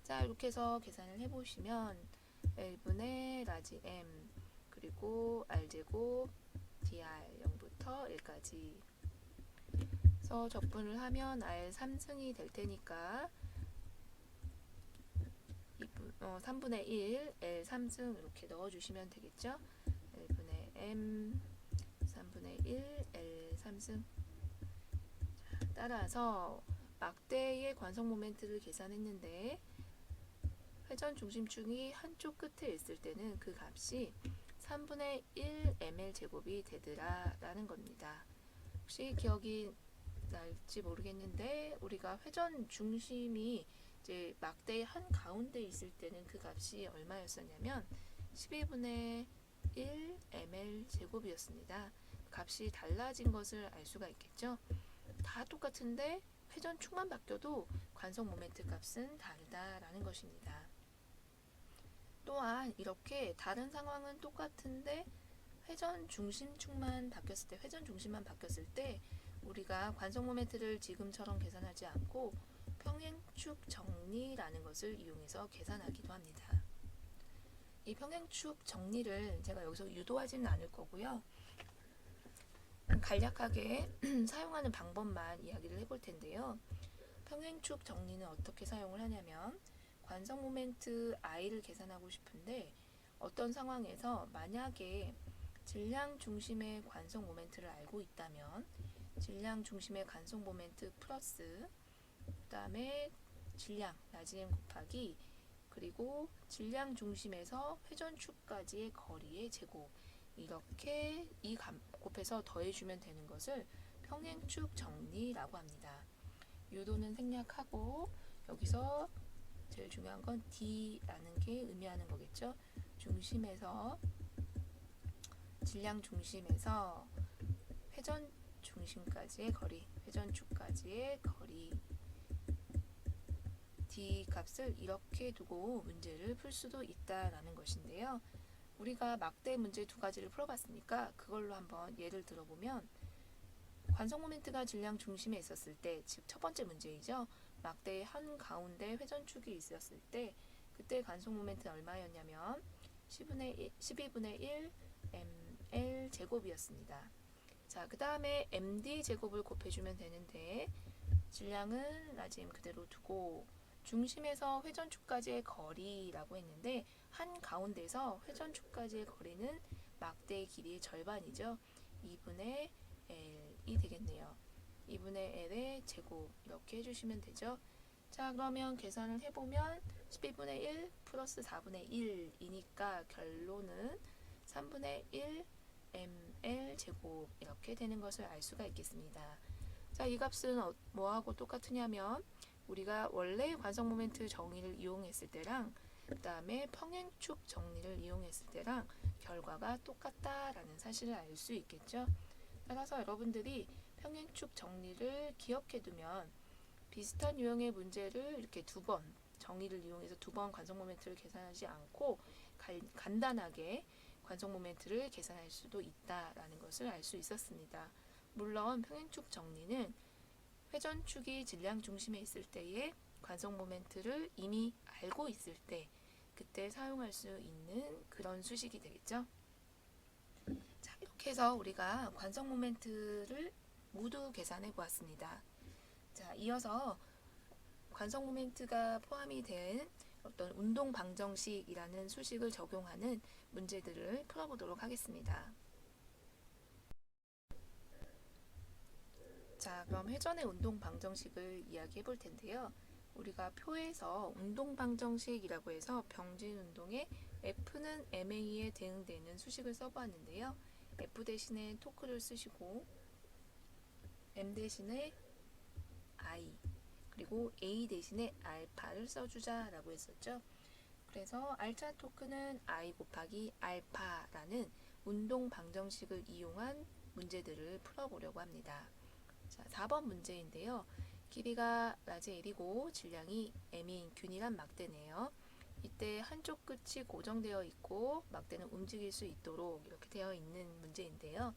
자, 이렇게 해서 계산을 해보시면 L분의 라지 M 그리고 R제곱 dr 0부터 L까지 그래서 적분을 하면 R 3승이 될 테니까 3분의 1 L 3승 이렇게 넣어주시면 되겠죠. L분의 M 3분의 1 L 3승. 자, 따라서 막대의 관성 모멘트를 계산했는데 회전 중심축이 한쪽 끝에 있을 때는 그 값이 3분의 1 ml 제곱이 되더라 라는 겁니다. 혹시 기억이 날지 모르겠는데 우리가 회전 중심이 이제 막대의 한 가운데 있을 때는 그 값이 얼마였었냐면 12분의 1 ml 제곱이었습니다. 값이 달라진 것을 알 수가 있겠죠. 다 똑같은데 회전축만 바뀌어도 관성 모멘트 값은 다르다라는 것입니다. 또한 이렇게 다른 상황은 똑같은데 회전 중심축만 바뀌었을 때, 회전 중심만 바뀌었을 때 우리가 관성 모멘트를 지금처럼 계산하지 않고 평행축 정리라는 것을 이용해서 계산하기도 합니다. 이 평행축 정리를 제가 여기서 유도하지는 않을 거고요. 간략하게 사용하는 방법만 이야기를 해볼 텐데요. 평행축 정리는 어떻게 사용을 하냐면 관성 모멘트 i를 계산하고 싶은데 어떤 상황에서 만약에 질량 중심의 관성 모멘트를 알고 있다면 질량 중심의 관성 모멘트 플러스 그 다음에 질량 라지 m 곱하기 그리고 질량 중심에서 회전축까지의 거리의 제곱 이렇게 이 곱해서 더해주면 되는 것을 평행축 정리라고 합니다. 유도는 생략하고 여기서 제일 중요한 건 D라는 게 의미하는 거겠죠. 중심에서 질량 중심에서 회전 중심까지의 거리, 회전축까지의 거리 D 값을 이렇게 두고 문제를 풀 수도 있다라는 것인데요. 우리가 막대 문제 두 가지를 풀어봤으니까 그걸로 한번 예를 들어보면 관성 모멘트가 질량 중심에 있었을 때, 즉 첫 번째 문제이죠. 막대의 한 가운데 회전축이 있었을 때 그때 관성 모멘트는 얼마였냐면 12분의 1 ml 제곱이었습니다. 자, 그 다음에 md 제곱을 곱해주면 되는데 질량은 라지 m 그대로 두고 중심에서 회전축까지의 거리라고 했는데 한 가운데서 회전축까지의 거리는 막대의 길이의 절반이죠. 2분의 L이 되겠네요. 2분의 L의 제곱 이렇게 해주시면 되죠. 자, 그러면 계산을 해보면 12분의 1 플러스 4분의 1이니까 결론은 3분의 1 ml 제곱 이렇게 되는 것을 알 수가 있겠습니다. 자, 이 값은 뭐하고 똑같으냐면 우리가 원래 관성 모멘트 정의를 이용했을 때랑 그 다음에 평행축 정리를 이용했을 때랑 결과가 똑같다라는 사실을 알 수 있겠죠. 따라서 여러분들이 평행축 정리를 기억해 두면 비슷한 유형의 문제를 이렇게 두 번 정의를 이용해서 두 번 관성 모멘트를 계산하지 않고 간단하게 관성 모멘트를 계산할 수도 있다라는 것을 알 수 있었습니다. 물론 평행축 정리는 회전축이 질량 중심에 있을 때의 관성 모멘트를 이미 알고 있을 때 그때 사용할 수 있는 그런 수식이 되겠죠. 자, 이렇게 해서 우리가 관성 모멘트를 모두 계산해 보았습니다. 자, 이어서 관성 모멘트가 포함이 된 어떤 운동 방정식이라는 수식을 적용하는 문제들을 풀어보도록 하겠습니다. 자, 그럼 회전의 운동 방정식을 이야기해 볼 텐데요. 우리가 표에서 운동 방정식이라고 해서 병진 운동에 F는 MA에 대응되는 수식을 써보았는데요. F 대신에 토크를 쓰시고 M 대신에 I 그리고 A 대신에 알파를 써주자라고 했었죠. 그래서 알차 토크는 I 곱하기 알파라는 운동 방정식을 이용한 문제들을 풀어보려고 합니다. 자, 4번 문제인데요. 길이가 라지 L이고 질량이 M인 균일한 막대네요. 이때 한쪽 끝이 고정되어 있고 막대는 움직일 수 있도록 이렇게 되어 있는 문제인데요.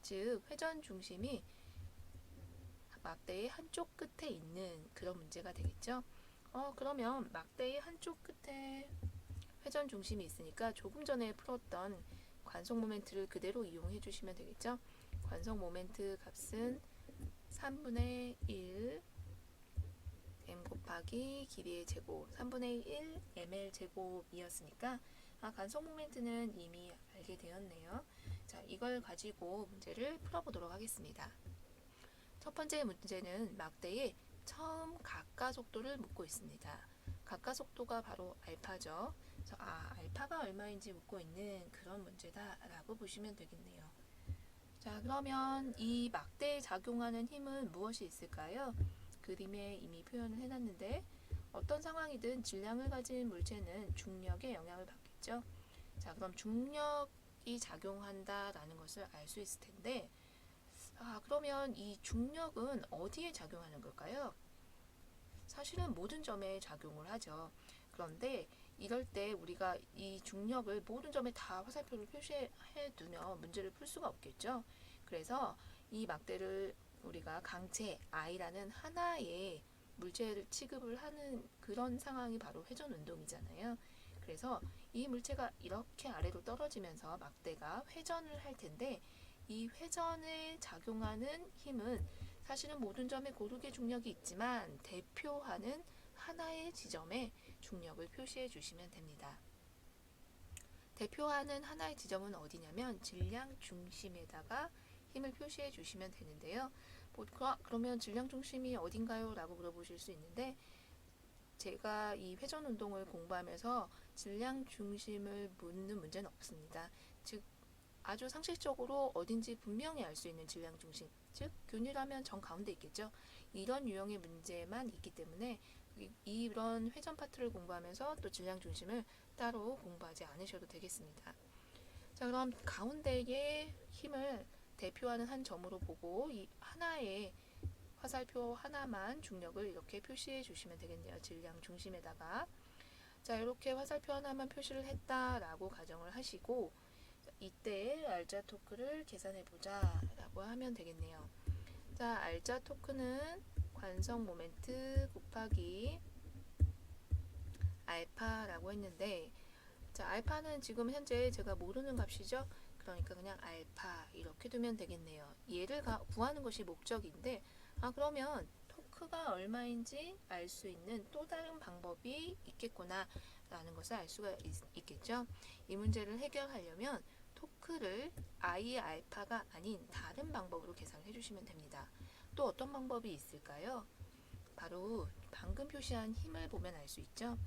즉 회전 중심이 막대의 한쪽 끝에 있는 그런 문제가 되겠죠. 그러면 막대의 한쪽 끝에 회전 중심이 있으니까 조금 전에 풀었던 관성 모멘트를 그대로 이용해 주시면 되겠죠. 관성 모멘트 값은 3분의 1 m 곱하기 길이의 제곱 3분의 1 ml 제곱이었으니까 관성 모멘트는 이미 알게 되었네요. 자, 이걸 가지고 문제를 풀어보도록 하겠습니다. 첫 번째 문제는 막대의 처음 각가 속도를 묻고 있습니다. 각가 속도가 바로 알파죠. 그래서 알파가 얼마인지 묻고 있는 그런 문제다라고 보시면 되겠네요. 자, 그러면 이 막대에 작용하는 힘은 무엇이 있을까요? 그림에 이미 표현을 해놨는데 어떤 상황이든 질량을 가진 물체는 중력의 영향을 받겠죠. 자, 그럼 중력이 작용한다라는 것을 알 수 있을 텐데 그러면 이 중력은 어디에 작용하는 걸까요? 사실은 모든 점에 작용을 하죠. 그런데 이럴 때 우리가 이 중력을 모든 점에 다 화살표를 표시해 두면 문제를 풀 수가 없겠죠. 그래서 이 막대를 우리가 강체 I라는 하나의 물체를 취급을 하는 그런 상황이 바로 회전 운동이잖아요. 그래서 이 물체가 이렇게 아래로 떨어지면서 막대가 회전을 할 텐데 이 회전에 작용하는 힘은 사실은 모든 점에 고르게 중력이 있지만 대표하는 하나의 지점에 중력을 표시해 주시면 됩니다. 대표하는 하나의 지점은 어디냐면 질량 중심에다가 힘을 표시해 주시면 되는데요. 그러면 질량 중심이 어딘가요? 라고 물어보실 수 있는데 제가 이 회전 운동을 공부하면서 질량 중심을 묻는 문제는 없습니다. 즉 아주 상식적으로 어딘지 분명히 알 수 있는 질량 중심, 즉 균이라면 정 가운데 있겠죠. 이런 유형의 문제만 있기 때문에 이런 회전 파트를 공부하면서 또 질량 중심을 따로 공부하지 않으셔도 되겠습니다. 자, 그럼 가운데의 힘을 대표하는 한 점으로 보고 이 하나의 화살표 하나만 중력을 이렇게 표시해 주시면 되겠네요. 질량 중심에다가. 자, 이렇게 화살표 하나만 표시를 했다라고 가정을 하시고 이때 알자 토크를 계산해 보자 라고 하면 되겠네요. 자, 알자 토크는 관성 모멘트 곱하기 알파라고 했는데 자, 알파는 지금 현재 제가 모르는 값이죠. 그러니까 그냥 알파 이렇게 두면 되겠네요. 얘를 구하는 것이 목적인데 그러면 토크가 얼마인지 알 수 있는 또 다른 방법이 있겠구나 라는 것을 알 수가 있겠죠. 이 문제를 해결하려면 토크를 I의 알파가 아닌 다른 방법으로 계산을 해주시면 됩니다. 또 어떤 방법이 있을까요? 바로 방금 표시한 힘을 보면 알 수 있죠.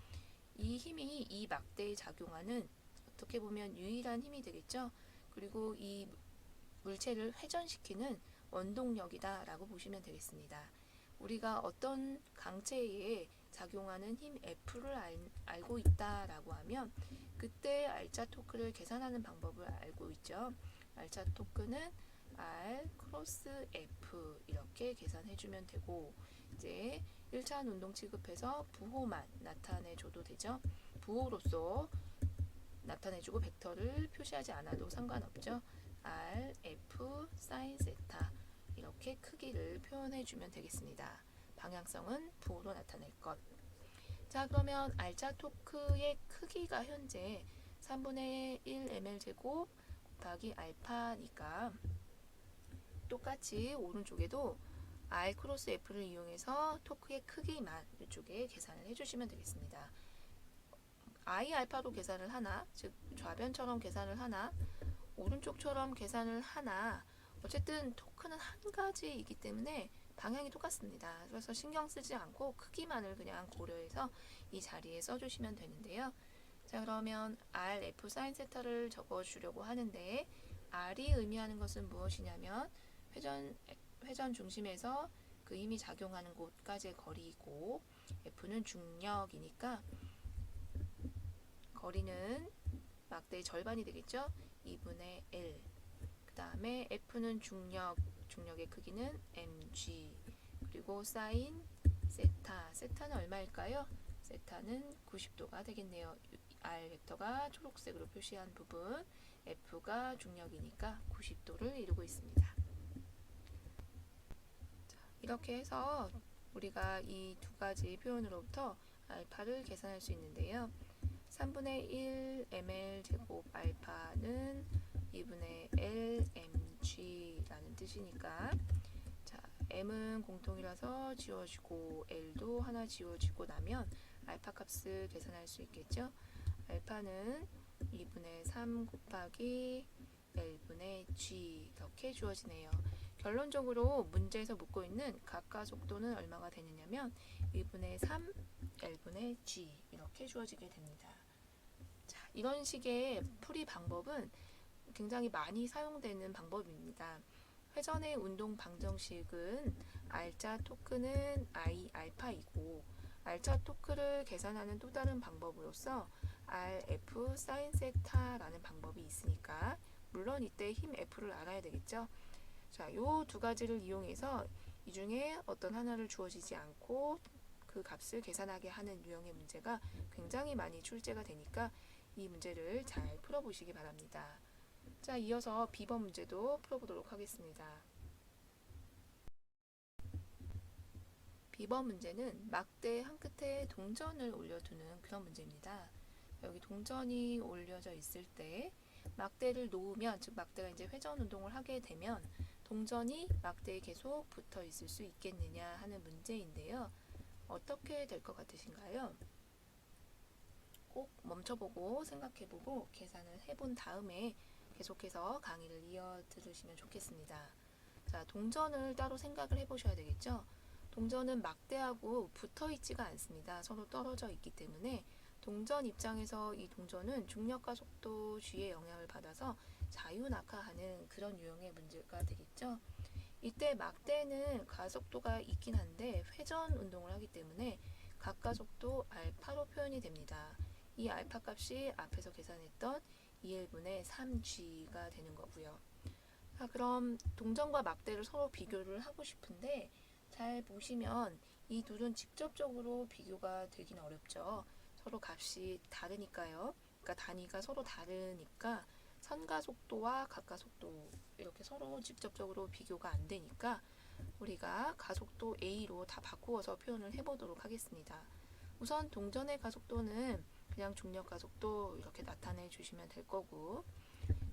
이 힘이 이 막대에 작용하는 어떻게 보면 유일한 힘이 되겠죠. 그리고 이 물체를 회전시키는 원동력이다 라고 보시면 되겠습니다. 우리가 어떤 강체에 작용하는 힘 F를 알고 있다 라고 하면 그때 알짜 토크를 계산하는 방법을 알고 있죠. 알짜 토크는 R 크로스 F 이렇게 계산해 주면 되고, 이제 1차원 운동 취급해서 부호만 나타내 줘도 되죠. 부호로서 나타내 주고 벡터를 표시하지 않아도 상관없죠. R, F, sin 세타 이렇게 크기를 표현해 주면 되겠습니다. 방향성은 부호로 나타낼 것. 자, 그러면 알짜 토크의 크기가 현재 3분의 1 ml 제곱 곱하기 알파니까 똑같이 오른쪽에도 R 크로스 F를 이용해서 토크의 크기만 이쪽에 계산을 해주시면 되겠습니다. I 알파로 계산을 하나, 즉 좌변처럼 계산을 하나, 오른쪽처럼 계산을 하나, 어쨌든 토크는 한 가지이기 때문에 방향이 똑같습니다. 그래서 신경 쓰지 않고 크기만을 그냥 고려해서 이 자리에 써주시면 되는데요. 자, 그러면 R, F, sin 세타를 적어주려고 하는데 R이 의미하는 것은 무엇이냐면 회전 중심에서 그 힘이 작용하는 곳까지의 거리이고, F는 중력이니까 거리는 막대의 절반이 되겠죠. 2분의 L. 그 다음에 F는 중력의 크기는 mg. 그리고 sin 세타. 세타는 얼마일까요? 세타는 90도가 되겠네요. R 벡터가 초록색으로 표시한 부분, F가 중력이니까 90도를 이루고 있습니다. 이렇게 해서 우리가 이 두 가지 표현으로부터 알파를 계산할 수 있는데요. 3분의 1 ml 제곱 알파는 2분의 L mg라는 뜻이니까, 자, m은 공통이라서 지워지고 L도 하나 지워지고 나면 알파 값을 계산할 수 있겠죠. 알파는 2분의 3 곱하기 L분의 G 이렇게 주어지네요. 결론적으로 문제에서 묻고 있는 각가속도는 얼마가 되느냐면 2분의 3 L분의 G 이렇게 주어지게 됩니다. 자, 이런 식의 풀이 방법은 굉장히 많이 사용되는 방법입니다. 회전의 운동 방정식은 알짜 토크는 I 알파이고, 알짜 토크를 계산하는 또 다른 방법으로서 RF sin 세타라는 방법이 있으니까 물론 이때 힘 F를 알아야 되겠죠. 자, 요 두 가지를 이용해서 이 중에 어떤 하나를 주어지지 않고 그 값을 계산하게 하는 유형의 문제가 굉장히 많이 출제가 되니까 이 문제를 잘 풀어보시기 바랍니다. 자, 이어서 B번 문제도 풀어보도록 하겠습니다. B번 문제는 막대 한 끝에 동전을 올려두는 그런 문제입니다. 여기 동전이 올려져 있을 때 막대를 놓으면, 즉 막대가 이제 회전 운동을 하게 되면 동전이 막대에 계속 붙어 있을 수 있겠느냐 하는 문제인데요. 어떻게 될 것 같으신가요? 꼭 멈춰보고 생각해보고 계산을 해본 다음에 계속해서 강의를 이어 들으시면 좋겠습니다. 자, 동전을 따로 생각을 해보셔야 되겠죠? 동전은 막대하고 붙어 있지가 않습니다. 서로 떨어져 있기 때문에 동전 입장에서 이 동전은 중력과 속도 G의 영향을 받아서 자유낙하하는 그런 유형의 문제가 되겠죠. 이때 막대는 가속도가 있긴 한데 회전 운동을 하기 때문에 각가속도 알파로 표현이 됩니다. 이 알파 값이 앞에서 계산했던 2L분의 3G가 되는 거고요. 자, 그럼 동전과 막대를 서로 비교를 하고 싶은데 잘 보시면 이 둘은 직접적으로 비교가 되긴 어렵죠. 서로 값이 다르니까요. 그러니까 단위가 서로 다르니까 선가속도와 각가속도 이렇게 서로 직접적으로 비교가 안 되니까 우리가 가속도 A로 다 바꾸어서 표현을 해보도록 하겠습니다. 우선 동전의 가속도는 그냥 중력 가속도 이렇게 나타내 주시면 될 거고,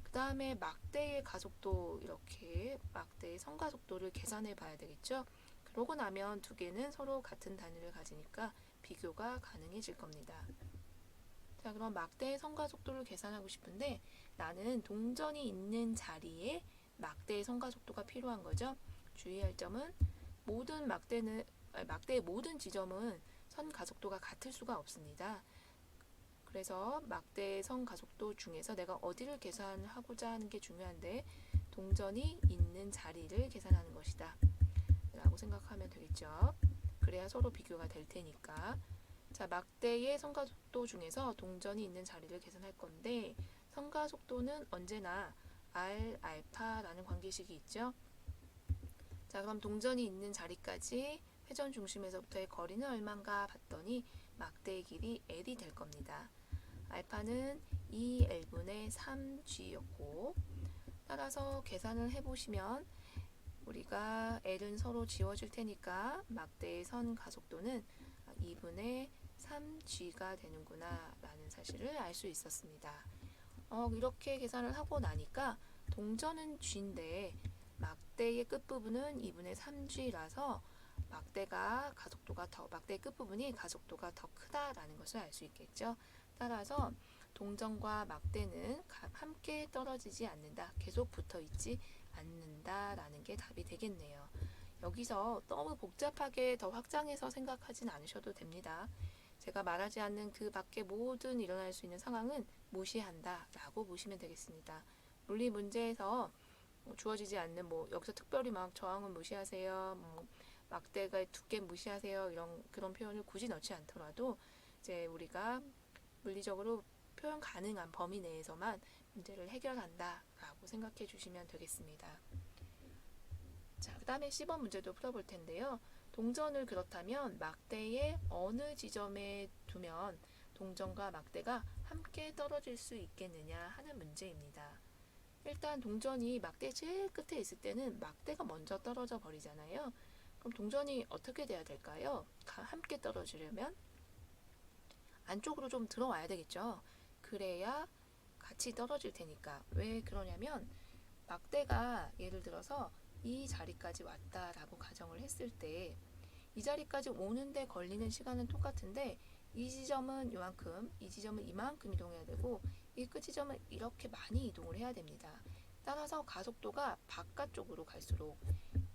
그 다음에 막대의 가속도 이렇게 막대의 선가속도를 계산해 봐야 되겠죠. 그러고 나면 두 개는 서로 같은 단위를 가지니까 비교가 가능해질 겁니다. 자, 그럼 막대의 선가속도를 계산하고 싶은데 나는 동전이 있는 자리에 막대의 선가속도가 필요한 거죠. 주의할 점은 모든 막대는 막대의 모든 지점은 선 가속도가 같을 수가 없습니다. 그래서 막대의 선 가속도 중에서 내가 어디를 계산하고자 하는 게 중요한데 동전이 있는 자리를 계산하는 것이다 라고 생각하면 되겠죠. 그래야 서로 비교가 될 테니까. 자, 막대의 선가속도 중에서 동전이 있는 자리를 계산할 건데 선가속도는 언제나 R, 알파라는 관계식이 있죠. 자, 그럼 동전이 있는 자리까지 회전 중심에서부터의 거리는 얼마인가 봤더니 막대의 길이 L이 될 겁니다. 알파는 2L분의 3G였고 따라서 계산을 해보시면 우리가 L은 서로 지워질 테니까 막대의 선 가속도는 2분의 3G가 되는구나 라는 사실을 알 수 있었습니다. 이렇게 계산을 하고 나니까 동전은 G인데 막대의 끝부분은 2분의 3G라서 막대의 끝부분이 가속도가 더 크다라는 것을 알 수 있겠죠. 따라서 동전과 막대는 함께 떨어지지 않는다, 계속 붙어 있지 않는다라는 게 답이 되겠네요. 여기서 너무 복잡하게 더 확장해서 생각하진 않으셔도 됩니다. 제가 말하지 않는 그 밖에 모든 일어날 수 있는 상황은 무시한다 라고 보시면 되겠습니다. 물리 문제에서 주어지지 않는 여기서 특별히 막 저항은 무시하세요, 막대가 두께 무시하세요 이런 그런 표현을 굳이 넣지 않더라도 이제 우리가 물리적으로 표현 가능한 범위 내에서만 문제를 해결한다 라고 생각해 주시면 되겠습니다. 자, 그 다음에 10번 문제도 풀어볼 텐데요. 동전을 그렇다면 막대의 어느 지점에 두면 동전과 막대가 함께 떨어질 수 있겠느냐 하는 문제입니다. 일단 동전이 막대 제일 끝에 있을 때는 막대가 먼저 떨어져 버리잖아요. 그럼 동전이 어떻게 돼야 될까요? 함께 떨어지려면 안쪽으로 좀 들어와야 되겠죠. 그래야 같이 떨어질 테니까. 왜 그러냐면 막대가 예를 들어서 이 자리까지 왔다라고 가정을 했을 때 이 자리까지 오는데 걸리는 시간은 똑같은데 이 지점은 이만큼, 이 지점은 이만큼 이동해야 되고 이 끝 지점은 이렇게 많이 이동을 해야 됩니다. 따라서 가속도가 바깥쪽으로 갈수록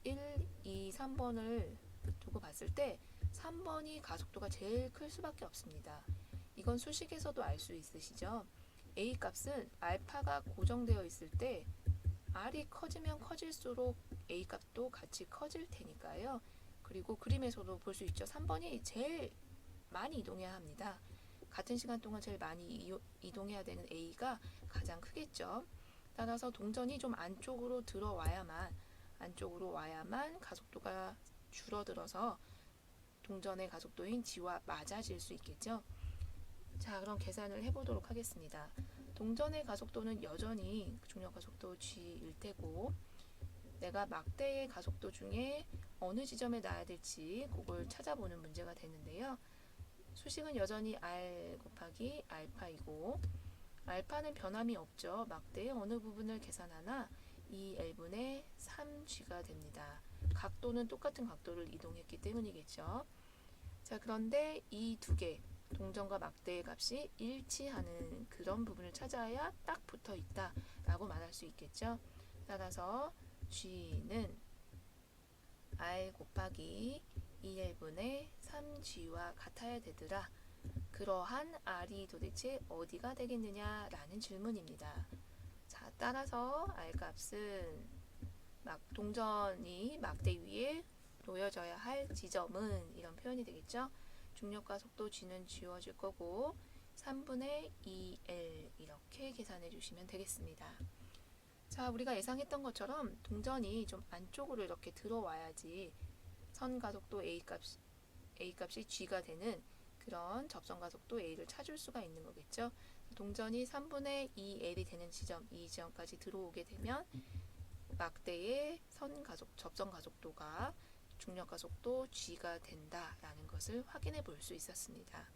1, 2, 3번을 두고 봤을 때 3번이 가속도가 제일 클 수밖에 없습니다. 이건 수식에서도 알 수 있으시죠? A 값은 알파가 고정되어 있을 때 R이 커지면 커질수록 A 값도 같이 커질 테니까요. 그리고 그림에서도 볼 수 있죠. 3번이 제일 많이 이동해야 합니다. 같은 시간 동안 제일 많이 이동해야 되는 A가 가장 크겠죠. 따라서 동전이 좀 안쪽으로 와야만 가속도가 줄어들어서 동전의 가속도인 G와 맞아질 수 있겠죠. 자, 그럼 계산을 해보도록 하겠습니다. 동전의 가속도는 여전히 중력 가속도 G일 테고 내가 막대의 가속도 중에 어느 지점에 놔야 될지 그걸 찾아보는 문제가 되는데요. 수식은 여전히 R 곱하기 알파이고 알파는 변함이 없죠. 막대의 어느 부분을 계산하나 2L분의 3G가 됩니다. 각도는 똑같은 각도를 이동했기 때문이겠죠. 자, 그런데 이 두 개 동전과 막대의 값이 일치하는 그런 부분을 찾아야 딱 붙어 있다 라고 말할 수 있겠죠. 따라서 G는 R 곱하기 2L분의 3G와 같아야 되더라. 그러한 R이 도대체 어디가 되겠느냐 라는 질문입니다. 자, 따라서 R 값은 동전이 막대 위에 놓여져야 할 지점은 이런 표현이 되겠죠. 중력과 속도 G는 지워질 거고 3분의 2L 이렇게 계산해 주시면 되겠습니다. 자, 우리가 예상했던 것처럼 동전이 좀 안쪽으로 이렇게 들어와야지 선 가속도 A값이 G가 되는 그런 접선 가속도 A를 찾을 수가 있는 거겠죠. 동전이 3분의 2L이 되는 지점, 이 지점까지 들어오게 되면 막대의 접선 가속도가 중력 가속도 G가 된다라는 것을 확인해 볼 수 있었습니다.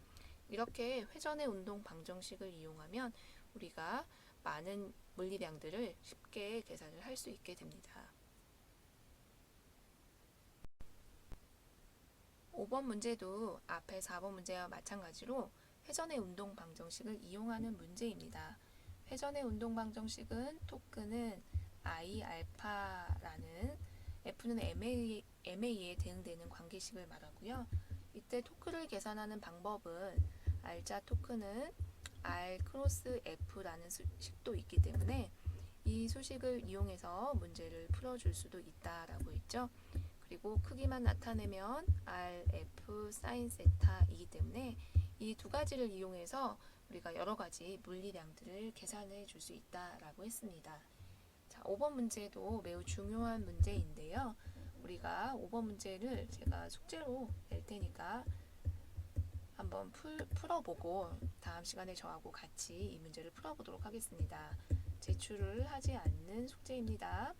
이렇게 회전의 운동 방정식을 이용하면 우리가 많은 물리량들을 쉽게 계산을 할 수 있게 됩니다. 5번 문제도 앞에 4번 문제와 마찬가지로 회전의 운동 방정식을 이용하는 문제입니다. 회전의 운동 방정식은 토크는 I 알파라는 F는 MA에 대응되는 관계식을 말하고요. 이때 토크를 계산하는 방법은 R자 토크는 R 크로스 F라는 식도 있기 때문에 이 수식을 이용해서 문제를 풀어줄 수도 있다라고 했죠. 그리고 크기만 나타내면 R, F, 사인 세타이기 때문에 이 두 가지를 이용해서 우리가 여러 가지 물리량들을 계산해 줄 수 있다라고 했습니다. 자, 5번 문제도 매우 중요한 문제인데요. 우리가 5번 문제를 제가 숙제로 낼 테니까 한번 풀어보고 다음 시간에 저하고 같이 이 문제를 풀어보도록 하겠습니다. 제출을 하지 않는 숙제입니다.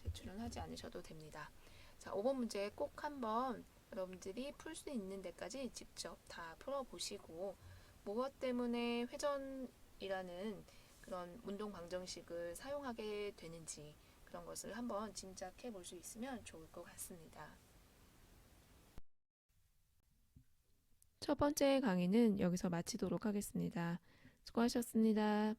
제출은 하지 않으셔도 됩니다. 자, 5번 문제 꼭 한번 여러분들이 풀 수 있는 데까지 직접 다 풀어보시고 무엇 때문에 회전이라는 그런 운동 방정식을 사용하게 되는지 그런 것을 한번 짐작해 볼 수 있으면 좋을 것 같습니다. 첫 번째 강의는 여기서 마치도록 하겠습니다. 수고하셨습니다.